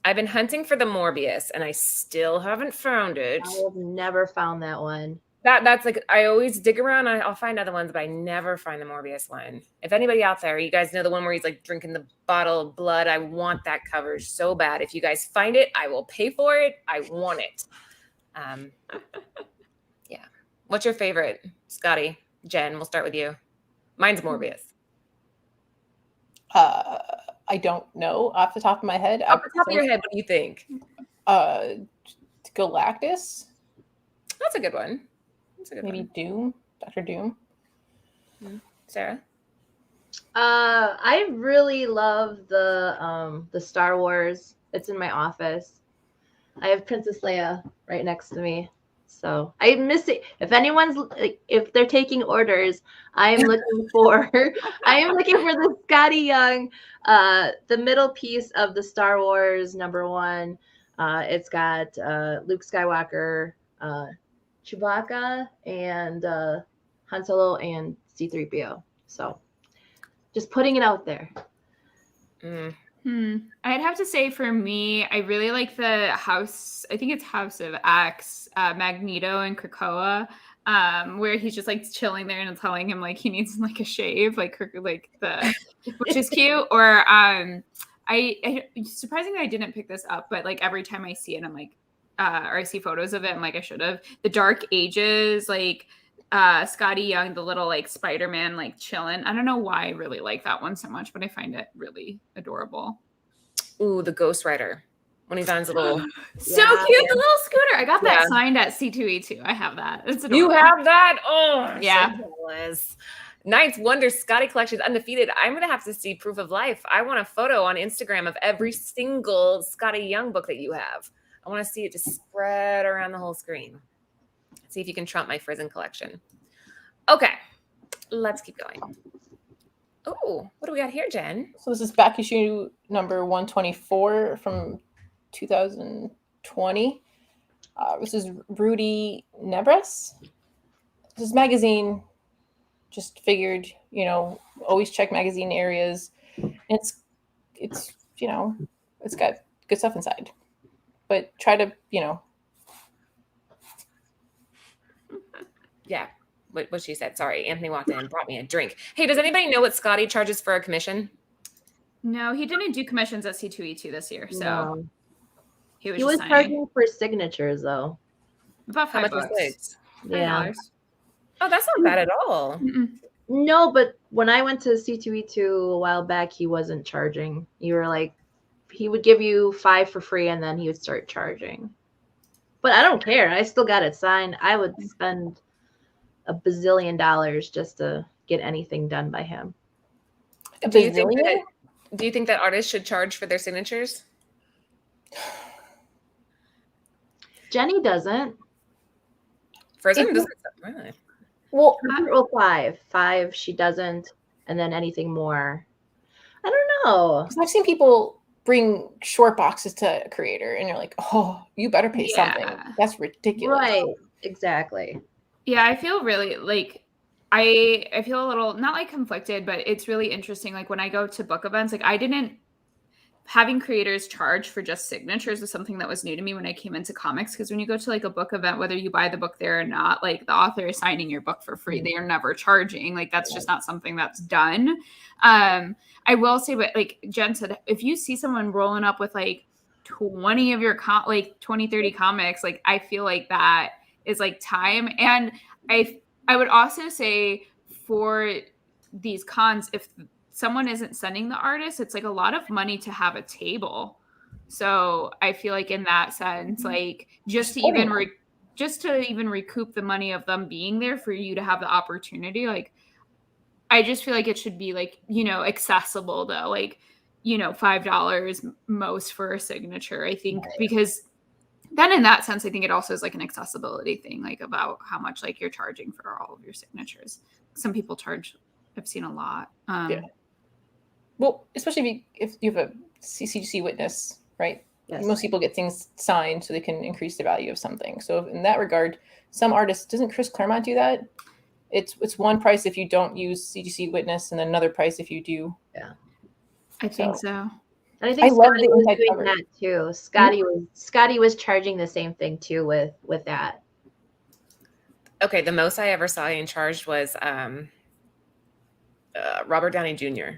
I've been hunting for the Morbius, and I still haven't found it. I have never found that one. That's like, I always dig around. I'll find other ones, but I never find the Morbius one. If anybody out there, you guys know the one where he's like drinking the bottle of blood, I want that cover so bad. If you guys find it, I will pay for it. I want it. Yeah. What's your favorite, Scotty? Jen, we'll start with you. Mine's Morbius. I don't know off the top of my head. Off the top of your head, what do you think? Galactus. That's a good one. That's a good Maybe one. Doom. Dr. Doom. Sarah? I really love the Star Wars. It's in my office. I have Princess Leia right next to me. So I miss it. If they're taking orders, I am looking for the Scotty Young, the middle piece of the Star Wars #1. It's got Luke Skywalker, Chewbacca, and Han Solo and C-3PO. So just putting it out there. I'd have to say for me, I really like the House. I think it's House of X, Magneto and Krakoa, where he's just like chilling there and telling him like he needs like a shave, which is cute. Or I surprisingly I didn't pick this up, but like every time I see it, I'm like, or I see photos of it, I'm like I should have. The Dark Ages, like Scotty Young, the little like Spider-Man like chilling. I don't know why I really like that one so much, but I find it really adorable. Ooh, the Ghost Rider. When he's on his little so cute, the little scooter. I got that signed at C2E2. I have that. It's adorable. You have that? Oh, yeah. So Ninth Wonder Scotty Collection's undefeated. I'm gonna have to see proof of life. I want a photo on Instagram of every single Scotty Young book that you have. I want to see it just spread around the whole screen. See if you can trump my Frozen collection. Okay, let's keep going. Oh, what do we got here, Jen? So this is back issue number 124 from 2020. This is Rudy Nebres. This is magazine. Just figured, always check magazine areas. It's it's got good stuff inside, but try to Yeah, what she said. Sorry, Anthony walked in and brought me a drink. Hey, does anybody know what Scotty charges for a commission? No, he didn't do commissions at C2E2 this year, so No. he was charging for signatures though. About $5. How much was it? Yeah. Oh, that's not bad at all. No, but when I went to C2E2 a while back, he wasn't charging. You were like, he would give you 5 for free and then he would start charging. But I don't care. I still got it signed. I would spend $1 bazillion just to get anything done by him. Do you think that artists should charge for their signatures? Jenny doesn't. Frozen doesn't. Really? Well, 5 she doesn't, and then anything more, I don't know. I've seen people bring short boxes to a creator, and you're like, oh, you better pay something. That's ridiculous. Right? Exactly. Yeah, I feel really like I feel a little not like conflicted, but it's really interesting. Like when I go to book events, like having creators charge for just signatures was something that was new to me when I came into comics. Because when you go to like a book event, whether you buy the book there or not, like the author is signing your book for free. They are never charging. Like that's just not something that's done. I will say, but like Jen said, if you see someone rolling up with like 20 of your 20, 30 comics, like I feel like that is like time. And I would also say for these cons, if someone isn't sending the artist, it's like a lot of money to have a table. So I feel like in that sense, like just to even recoup the money of them being there for you to have the opportunity, like I just feel like it should be like, accessible though, like, $5 most for a signature, I think, because then in that sense, I think it also is like an accessibility thing, like about how much like you're charging for all of your signatures. Some people charge, I've seen a lot. Yeah. Well, especially if you have a CCGC witness, right? Yes. Most people get things signed so they can increase the value of something. So in that regard, some artists, doesn't Chris Claremont do that? It's one price if you don't use CGC witness and then another price if you do I think so. And I I think love Scotty the was inside doing cover. that too. Scotty was charging the same thing too with that. Okay, the most I ever saw getting charged was Robert Downey Jr.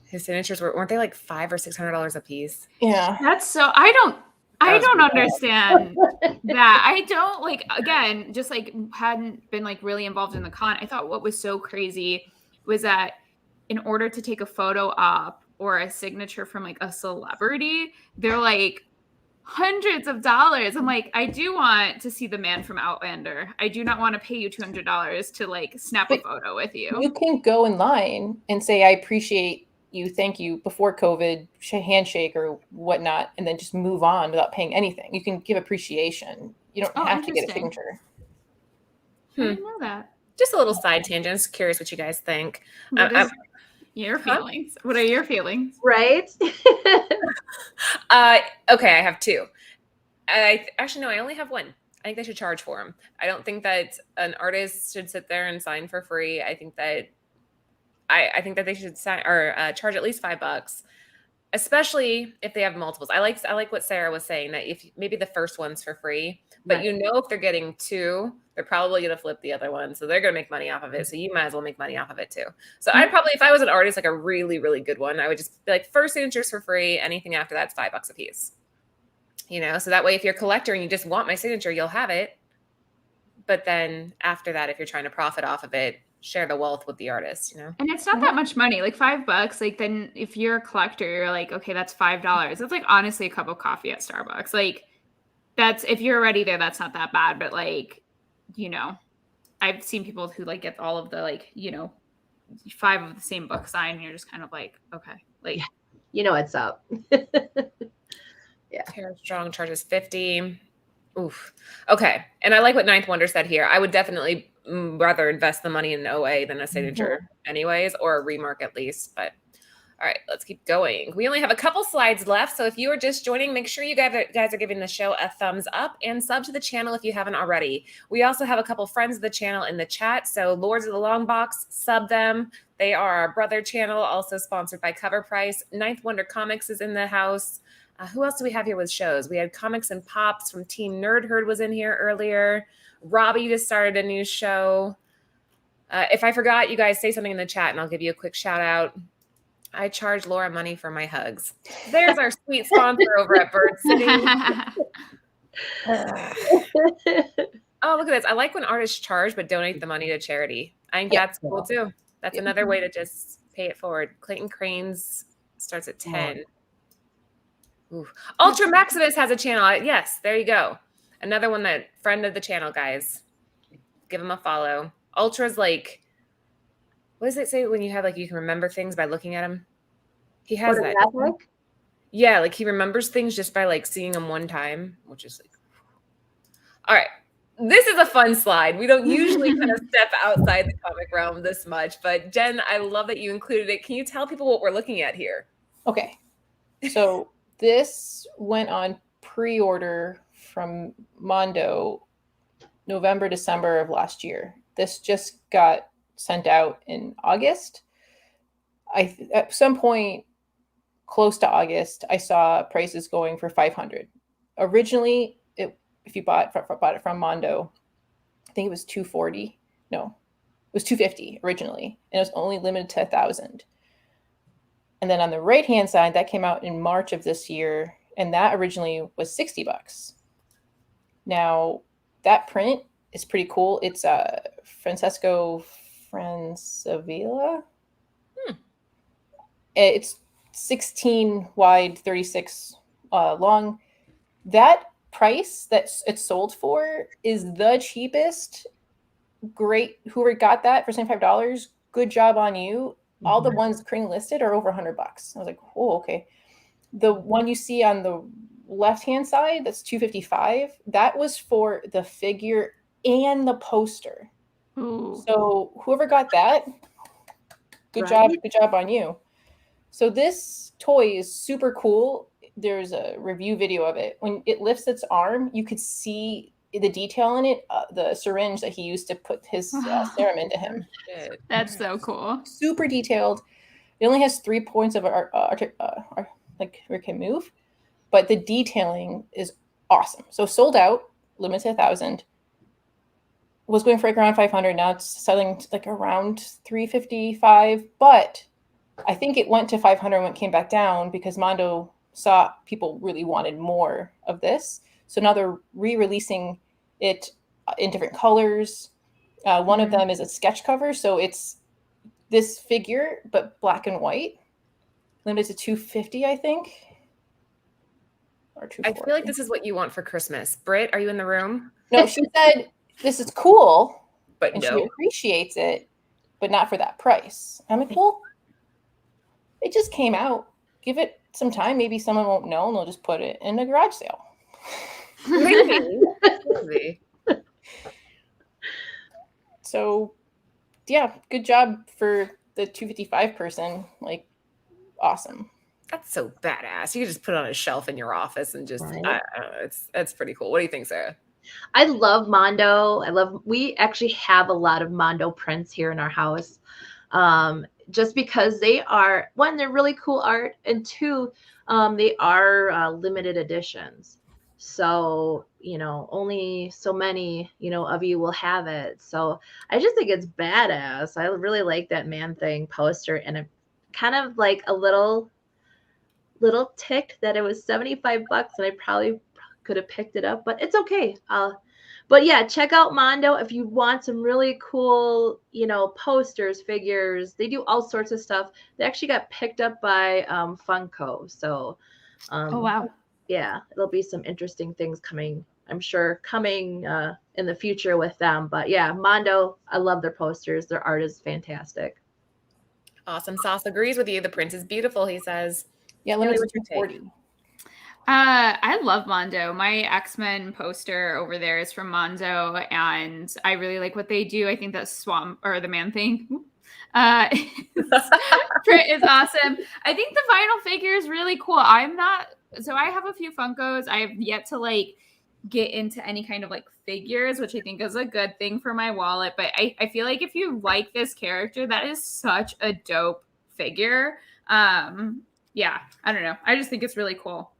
His signatures weren't they like $500 or $600 a piece? Yeah. That's so I don't was pretty bad. understand that. I don't like, again, just like hadn't been like really involved in the con. I thought what was so crazy was that in order to take a photo op or a signature from like a celebrity, they're like hundreds of dollars. I'm like, I do want to see the man from Outlander. I do not want to pay you $200 to like snap a But photo with you. You can go in line and say, I appreciate you, thank you, before COVID, handshake or whatnot, and then just move on without paying anything. You can give appreciation. You don't Oh, have to get a interesting. signature. I didn't know that. Just a little side tangent. Just curious what you guys think. What is your feelings? What are your feelings? Right? Okay, I have two. Actually, no, I only have one. I think they should charge for them. I don't think that an artist should sit there and sign for free. I think that they should sign or charge at least $5, especially if they have multiples. I like what Sarah was saying, that if maybe the first one's for free, but Right. if they're getting two, they're probably going to flip the other one, so they're going to make money off of it. So you might as well make money off of it too. So I'd probably, if I was an artist, like a really, really good one, I would just be like, first signatures for free. Anything after that's $5 a piece. So that way, if you're a collector and you just want my signature, you'll have it. But then after that, if you're trying to profit off of it, share the wealth with the artist, And it's not that much money, like $5. Like, then if you're a collector, you're like, okay, that's $5. That's like honestly a cup of coffee at Starbucks. Like, that's, if you're already there, that's not that bad. But like, I've seen people who like get all of the like, 5 of the same book signed, and you're just kind of like, okay, like, You know what's up. Tara Strong charges $50. Oof. Okay. And I like what Ninth Wonder said here. I would definitely rather invest the money in OA than a signature anyways, or a remark at least. But all right, let's keep going. We only have a couple slides left. So if you are just joining, make sure you guys are giving the show a thumbs up and sub to the channel if you haven't already. We also have a couple friends of the channel in the chat. So Lords of the Long Box, sub them. They are our brother channel, also sponsored by Cover Price. Ninth Wonder Comics is in the house. Who else do we have here with shows? We had Comics and Pops from Team Nerd Herd was in here earlier. Robbie just started a new show. If I forgot, you guys say something in the chat and I'll give you a quick shout out. I charge Laura money for my hugs. There's our sweet sponsor over at Bird City. Oh, look at this. I like when artists charge but donate the money to charity. I think that's cool too. That's another way to just pay it forward. Clayton Cranes starts at 10. Ooh. Ultra Maximus has a channel. Yes, there you go. Another one, that friend of the channel, guys. Give him a follow. Ultra's like, what does it say when you have like, you can remember things by looking at them? He has that. Like? Yeah, like he remembers things just by like seeing them one time, which is like, all right. This is a fun slide. We don't usually kind of step outside the comic realm this much, but Jen, I love that you included it. Can you tell people what we're looking at here? Okay. So this went on pre-order from Mondo November, December of last year. This just got sent out in August. At some point close to August, I saw prices going for $500. Originally, if you bought it from Mondo, I think it was $240. No, it was $250 originally, and it was only limited to 1,000. And then on the right-hand side, that came out in March of this year, and that originally was $60. Now, that print is pretty cool. It's Francesco Francavilla. It's 16 wide, 36 long. That price that it's sold for is the cheapest. Great. Whoever got that for $75, good job on you. All the ones currently listed are over $100. I was like, oh, okay. The one you see on the left-hand side, that's $255. That was for the figure and the poster. Ooh. So whoever got that, good job on you. So this toy is super cool. There's a review video of it. When it lifts its arm, you could see the detail in it, the syringe that he used to put his serum into him. That's so cool. Super detailed. It only has 3 points of like where it can move, but the detailing is awesome. So sold out, limited to 1,000. Was going for like around 500. Now it's selling like around 355. But I think it went to 500 when it came back down because Mondo saw people really wanted more of this. So now they're re-releasing it in different colors. One of them is a sketch cover, so it's this figure but black and white. Limited to 250, I think. Or 240. I feel like this is what you want for Christmas. Britt, are you in the room? No, she said this is cool, But and no. she appreciates it, but not for that price. I'm like, well, it just came out. Give it some time. Maybe someone won't know, and they'll just put it in a garage sale. Maybe. Maybe. So, yeah, good job for the 255 person. Like, awesome. That's so badass. You could just put it on a shelf in your office and just, Right. I don't know, it's pretty cool. What do you think, Sarah? I love Mondo. We actually have a lot of Mondo prints here in our house. Just because they are, one, they're really cool art, and two, they are limited editions. So, only so many, of you will have it. So I just think it's badass. I really like that Man-Thing poster, and I'm kind of like a little ticked that it was $75 and I probably could have picked it up, but it's okay. But yeah, check out Mondo if you want some really cool, posters, figures. They do all sorts of stuff. They actually got picked up by Funko. So, Oh, wow. yeah, it'll be some interesting things coming. I'm sure coming in the future with them. But yeah, Mondo, I love their posters. Their art is fantastic. Awesome. Sauce agrees with you. The print is beautiful, he says. Yeah, Haley, limited what's to your take? 240. I love Mondo. My X-Men poster over there is from Mondo, and I really like what they do. I think that Swamp or the Man-Thing print is awesome. I think the vinyl figure is really cool. I have a few Funkos. I have yet to like get into any kind of like figures, which I think is a good thing for my wallet. But I feel like if you like this character, that is such a dope figure. Yeah, I don't know. I just think it's really cool.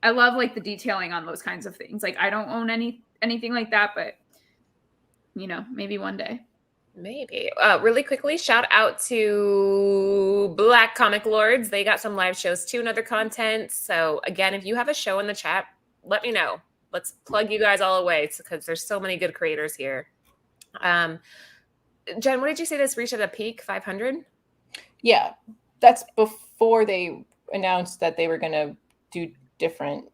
I love like the detailing on those kinds of things. Like I don't own anything like that, but maybe one day. Maybe. Really quickly, shout out to Black Comic Lords. They got some live shows too and other content. So again, if you have a show in the chat, let me know. Let's plug you guys all away because there's so many good creators here. Jen, what did you say this reached at a peak? 500? Yeah, that's before they announced that they were going to do different,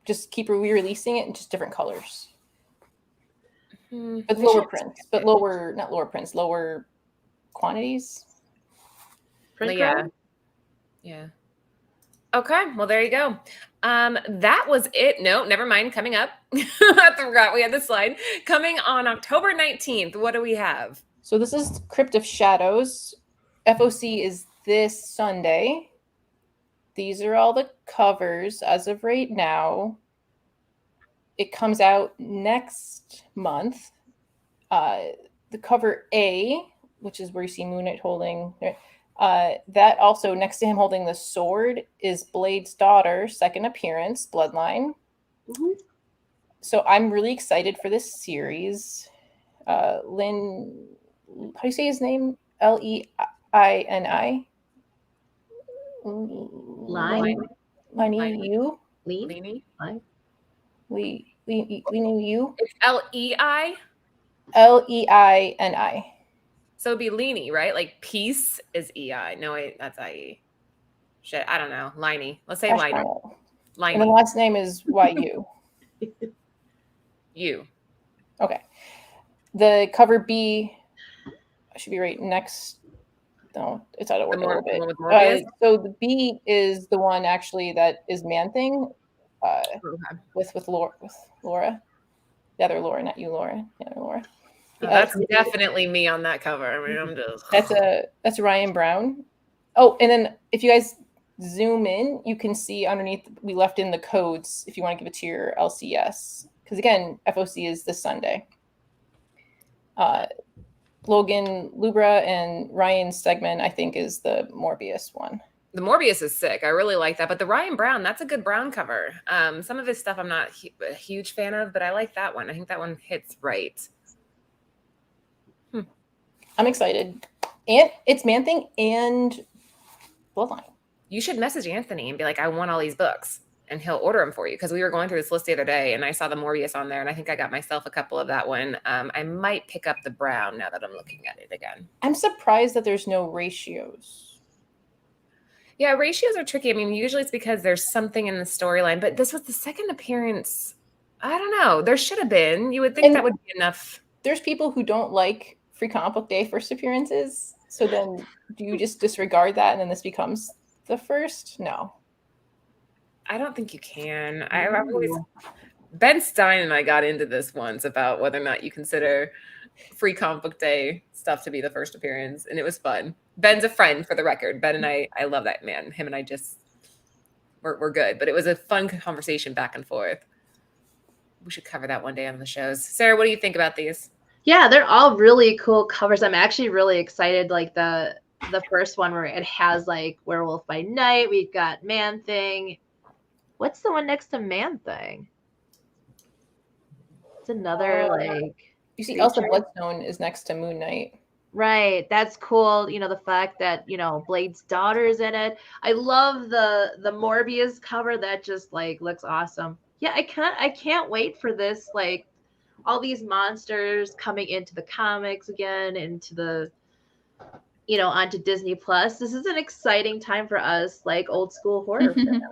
just keep re-releasing it in just different colors. But lower prints, but not lower prints, lower quantities. Print Yeah. run? Yeah. Okay. Well, there you go. That was it. No, never mind. Coming up. I forgot we had the slide. Coming on October 19th. What do we have? So this is Crypt of Shadows. FOC is this Sunday. These are all the covers as of right now. It comes out next month. The cover A, which is where you see Moon Knight holding, that also next to him holding the sword is Blade's daughter, second appearance, Bloodline. Mhm. So I'm really excited for this series. Lynn, how do you say his name? Leini? Line? Leini Yu? Lean? Leany? Line? Leini Yu? It's L-E-I. Leini. So it'd be Leany, right? Like peace is E-I. No, wait, that's I-E. Shit, I don't know. Liney. Let's say Liney. And the Liney. last name is YU. You. Okay. The cover B should be right next. No, it's out of order a little bit. With Morbius? So the B is the one actually that is Man-Thing Okay. with Laura. The other Laura, not you, Laura. The other Laura. That's definitely me on that cover. I mean, I'm just. That's Ryan Brown. Oh, and then if you guys zoom in, you can see underneath we left in the codes if you want to give it to your LCS. Because again, FOC is this Sunday. Logan Lubra and Ryan's segment, I think, is the Morbius one. The Morbius is sick. I really like that. But the Ryan Brown, that's a good Brown cover. Some of his stuff I'm not a huge fan of, but I like that one. I think that one hits right. I'm excited. And it's Man-Thing and Bloodline. You should message Anthony and be like, I want all these books. And he'll order them for you. Because we were going through this list the other day and I saw the Morbius on there. And I think I got myself a couple of that one. I might pick up the Brown now that I'm looking at it again. I'm surprised that there's no ratios. Yeah, ratios are tricky. I mean, usually it's because there's something in the storyline. But this was the second appearance. I don't know. There should have been. You would think that would be enough. There's people who don't like Free Comic Book Day first appearances. So then do you just disregard that and then this becomes the first? No. I don't think you can. I've always Ben Stein and I got into this once about whether or not you consider Free Comic Book Day stuff to be the first appearance, and it was fun. Ben's a friend, for the record. Ben and I love that man. Him and I just we're good, but it was a fun conversation back and forth. We should cover that one day on the shows. Sarah, what do you think about these? Yeah, they're all really cool covers. I'm actually really excited. Like the first one where it has like Werewolf by Night. We've got Man-Thing. What's the one next to Man-Thing? It's another like. You see, Elsa Bloodstone is next to Moon Knight. Right, that's cool. You know, the fact that Blade's daughter's in it. I love the Morbius cover. That just like looks awesome. Yeah, I can't wait for this. Like all these monsters coming into the comics again, into the onto Disney Plus. This is an exciting time for us, like old school horror fans.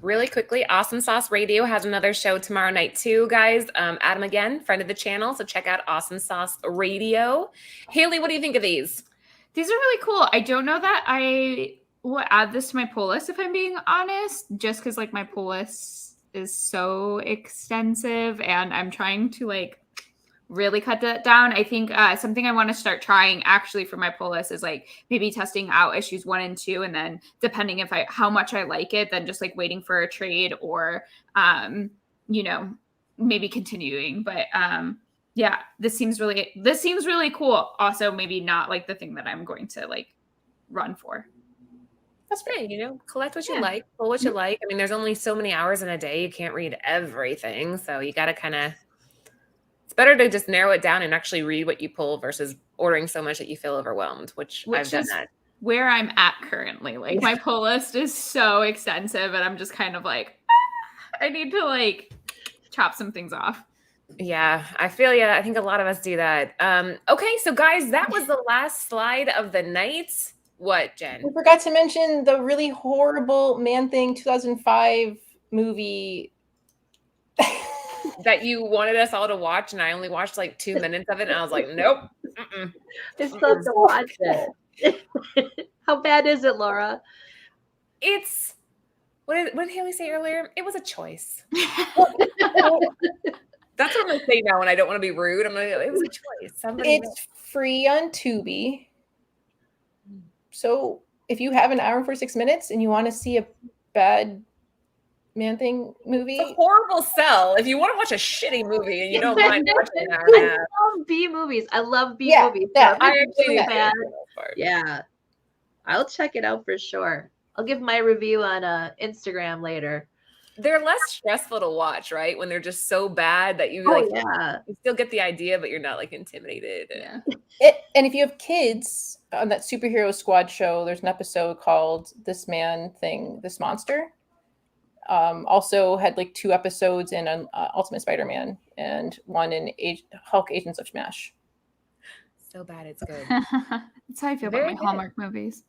Really quickly, Awesome Sauce Radio has another show tomorrow night too, guys. Adam again, friend of the channel, so check out Awesome Sauce Radio. Haley, what do you think of these? These are really cool. I don't know that I will add this to my pull list if I'm being honest, just because like my pull list is so extensive and I'm trying to like really cut that down. I think something I want to start trying actually for my pull list is like maybe testing out issues 1 and 2, and then depending how much I like it, then just like waiting for a trade or maybe continuing. But yeah, this seems really cool. Also, maybe not like the thing that I'm going to like run for. That's great. Collect what you like, pull what you like. I mean, there's only so many hours in a day. You can't read everything, so you got to kind of. It's better to just narrow it down and actually read what you pull versus ordering so much that you feel overwhelmed, which I've done that. Where I'm at currently. Like my pull list is so extensive and I'm just kind of like, I need to like chop some things off. Yeah, I feel you. I think a lot of us do that. Okay, so guys, that was the last slide of the night. What, Jen? We forgot to mention the really horrible Man-Thing 2005 movie. That you wanted us all to watch, and I only watched like 2 minutes of it, and I was like, nope. I still have to watch it. How bad is it, Laura? It's what did Haley say earlier? It was a choice. That's what I'm gonna say now when I don't want to be rude. It was a choice. It's free on Tubi. So if you have an hour and 46 minutes and you want to see a bad Man-Thing movie, it's a horrible sell. If you want to watch a shitty movie and you don't mind watching an hour and a half. I love B movies. I love B movies. Yeah, I actually bad. Yeah, I'll check it out for sure. I'll give my review on Instagram later. They're less stressful to watch, right? When they're just so bad that you you still get the idea, but you're not like intimidated. Yeah. And if you have kids on that Superhero Squad show, there's an episode called This Man Thing, This Monster. Also had like 2 episodes in Ultimate Spider-Man and 1 in Hulk Agents of Smash. So bad it's good. That's how I feel about my Hallmark movies.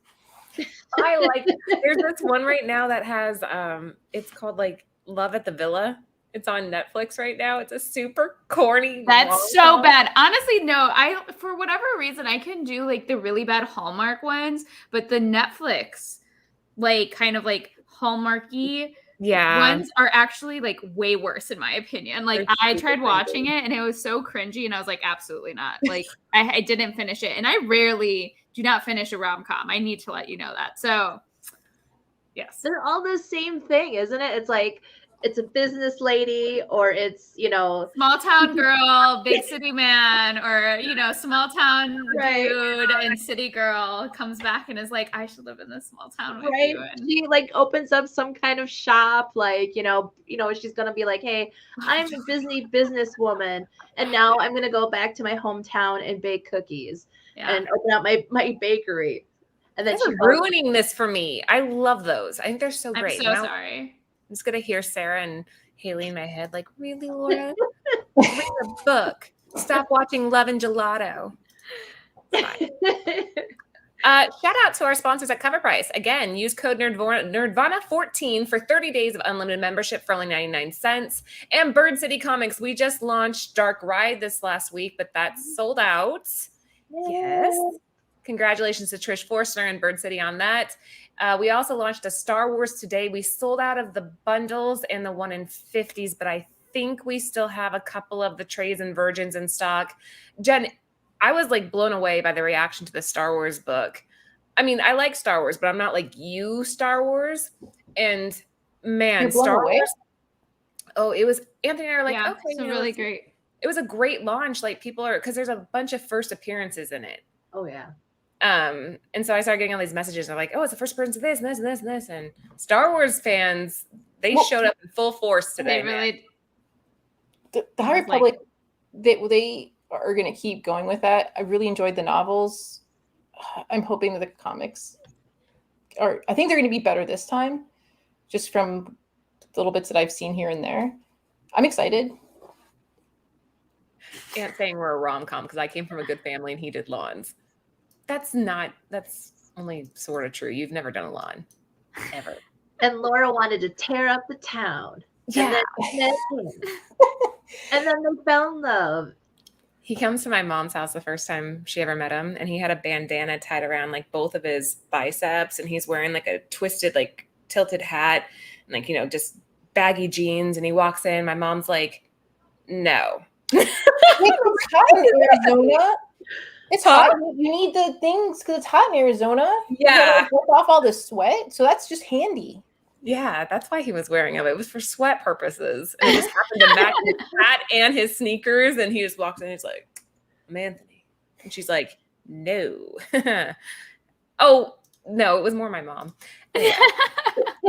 I like there's this one right now that has it's called like Love at the Villa. It's on Netflix right now. It's a super corny. That's so bad. Honestly, no. For whatever reason I can do like the really bad Hallmark ones, but the Netflix like kind of like Hallmarky ones are actually like way worse in my opinion. Like I tried watching it and it was so cringy and I was like, absolutely not. Like I didn't finish it, and I rarely do not finish a rom-com. I need to let you know that. So yes, they're all the same thing, isn't it? It's like it's a business lady or it's, small town girl, big city man, or small town Right. dude and city girl comes back and is like, I should live in this small town with right. you. And She like opens up some kind of shop, like, she's gonna be like, hey, I'm a busy businesswoman, and now I'm gonna go back to my hometown and bake cookies and open up my bakery. And then You're ruining this for me. I love those. I think they're so great. I'm so sorry. I'm just gonna hear Sarah and Haley in my head, like, really, Laura? Read a book. Stop watching Love and Gelato. Shout out to our sponsors at Cover Price. Again, use code Nerdvana14 for 30 days of unlimited membership for only 99 cents. And Bird City Comics, we just launched Dark Ride this last week, but that's sold out. Yes. Congratulations to Trish Forstner and Bird City on that. We also launched a Star Wars today. We sold out of the bundles and the 1 in 50s, but I think we still have a couple of the trays and virgins in stock. Jen, I was like blown away by the reaction to the Star Wars book. I mean, I like Star Wars, but I'm not like you, Star Wars. And man, Star Wars. Oh, it was Anthony and I were like, okay, it's really great. It was a great launch. Like people are, because there's a bunch of first appearances in it. Oh yeah. And so I started getting all these messages. They're like, oh, it's the first appearance of this and this and this and this. And Star Wars fans, they showed up in full force today. They really. The High Republic, they are going to keep going with that. I really enjoyed the novels. I'm hoping that the comics are, I think they're going to be better this time, just from little bits that I've seen here and there. I'm excited. Aunt saying we're a rom-com because I came from a good family and he did lawns. That's only sort of true. You've never done a lawn, ever. And Laura wanted to tear up the town. Yeah. And then they fell in love. He comes to my mom's house the first time she ever met him, and he had a bandana tied around like both of his biceps, and he's wearing like a twisted, like tilted hat, and like, just baggy jeans. And he walks in. My mom's like, no. It's hot in Arizona. It's hot. You need the things because it's hot in Arizona. Yeah. You wipe off all the sweat, so that's just handy. Yeah, that's why he was wearing them. It was for sweat purposes. And it just happened to match his hat and his sneakers. And he just walks in and he's like, I'm Anthony. And she's like, no. Oh, no, it was more my mom. Anyway,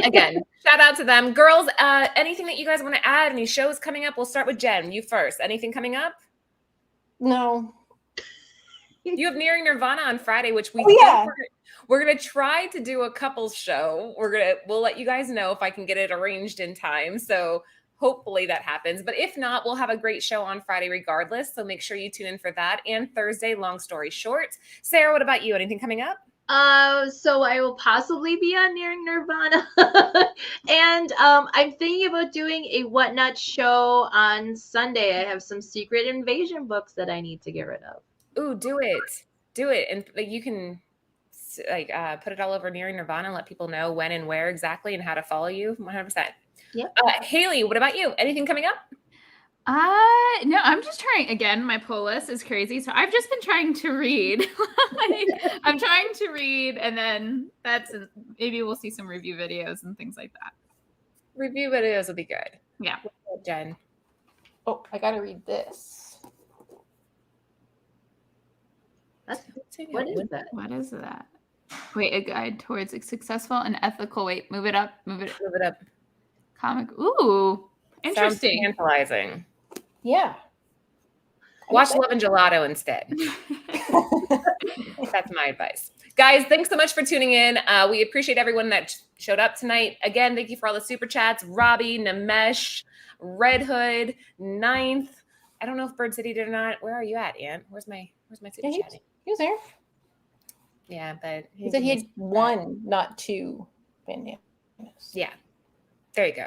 again, shout out to them. Girls, anything that you guys want to add? Any shows coming up? We'll start with Jen. You first. Anything coming up? No. You have Nearing Nirvana on Friday, which we're gonna try to do a couples show. We'll let you guys know if I can get it arranged in time. So hopefully that happens. But if not, we'll have a great show on Friday regardless. So make sure you tune in for that. And Thursday, long story short. Sarah, what about you? Anything coming up? So I will possibly be on Nearing Nirvana. And I'm thinking about doing a Whatnot show on Sunday. I have some Secret Invasion books that I need to get rid of. Ooh, do it. And like, you can put it all over Nearing Nirvana and let people know when and where exactly and how to follow you. 100%. Yep. Haley, what about you? Anything coming up? No, I'm just trying. Again, my pull list is crazy. So I've just been trying to read. I'm trying to read, and then maybe we'll see some review videos and things like that. Review videos will be good. Yeah. Jen. Oh, I got to read this. What is that? What is that? Wait, a guide towards a successful and ethical. Wait, move it up. Move it up. Comic. Ooh, interesting. Sounds tantalizing. Yeah. Watch Love and Gelato instead. That's my advice. Guys, thanks so much for tuning in. We appreciate everyone that showed up tonight. Again, thank you for all the super chats. Robbie, Namesh, Red Hood, Ninth. I don't know if Bird City did or not. Where are you at, Ant? Where's my super chatting? He was there. Yeah, but he said he had one, not two bandanas. Yeah. There you go.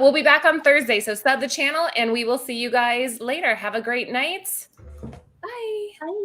We'll be back on Thursday, so sub the channel, and we will see you guys later. Have a great night. Bye. Bye.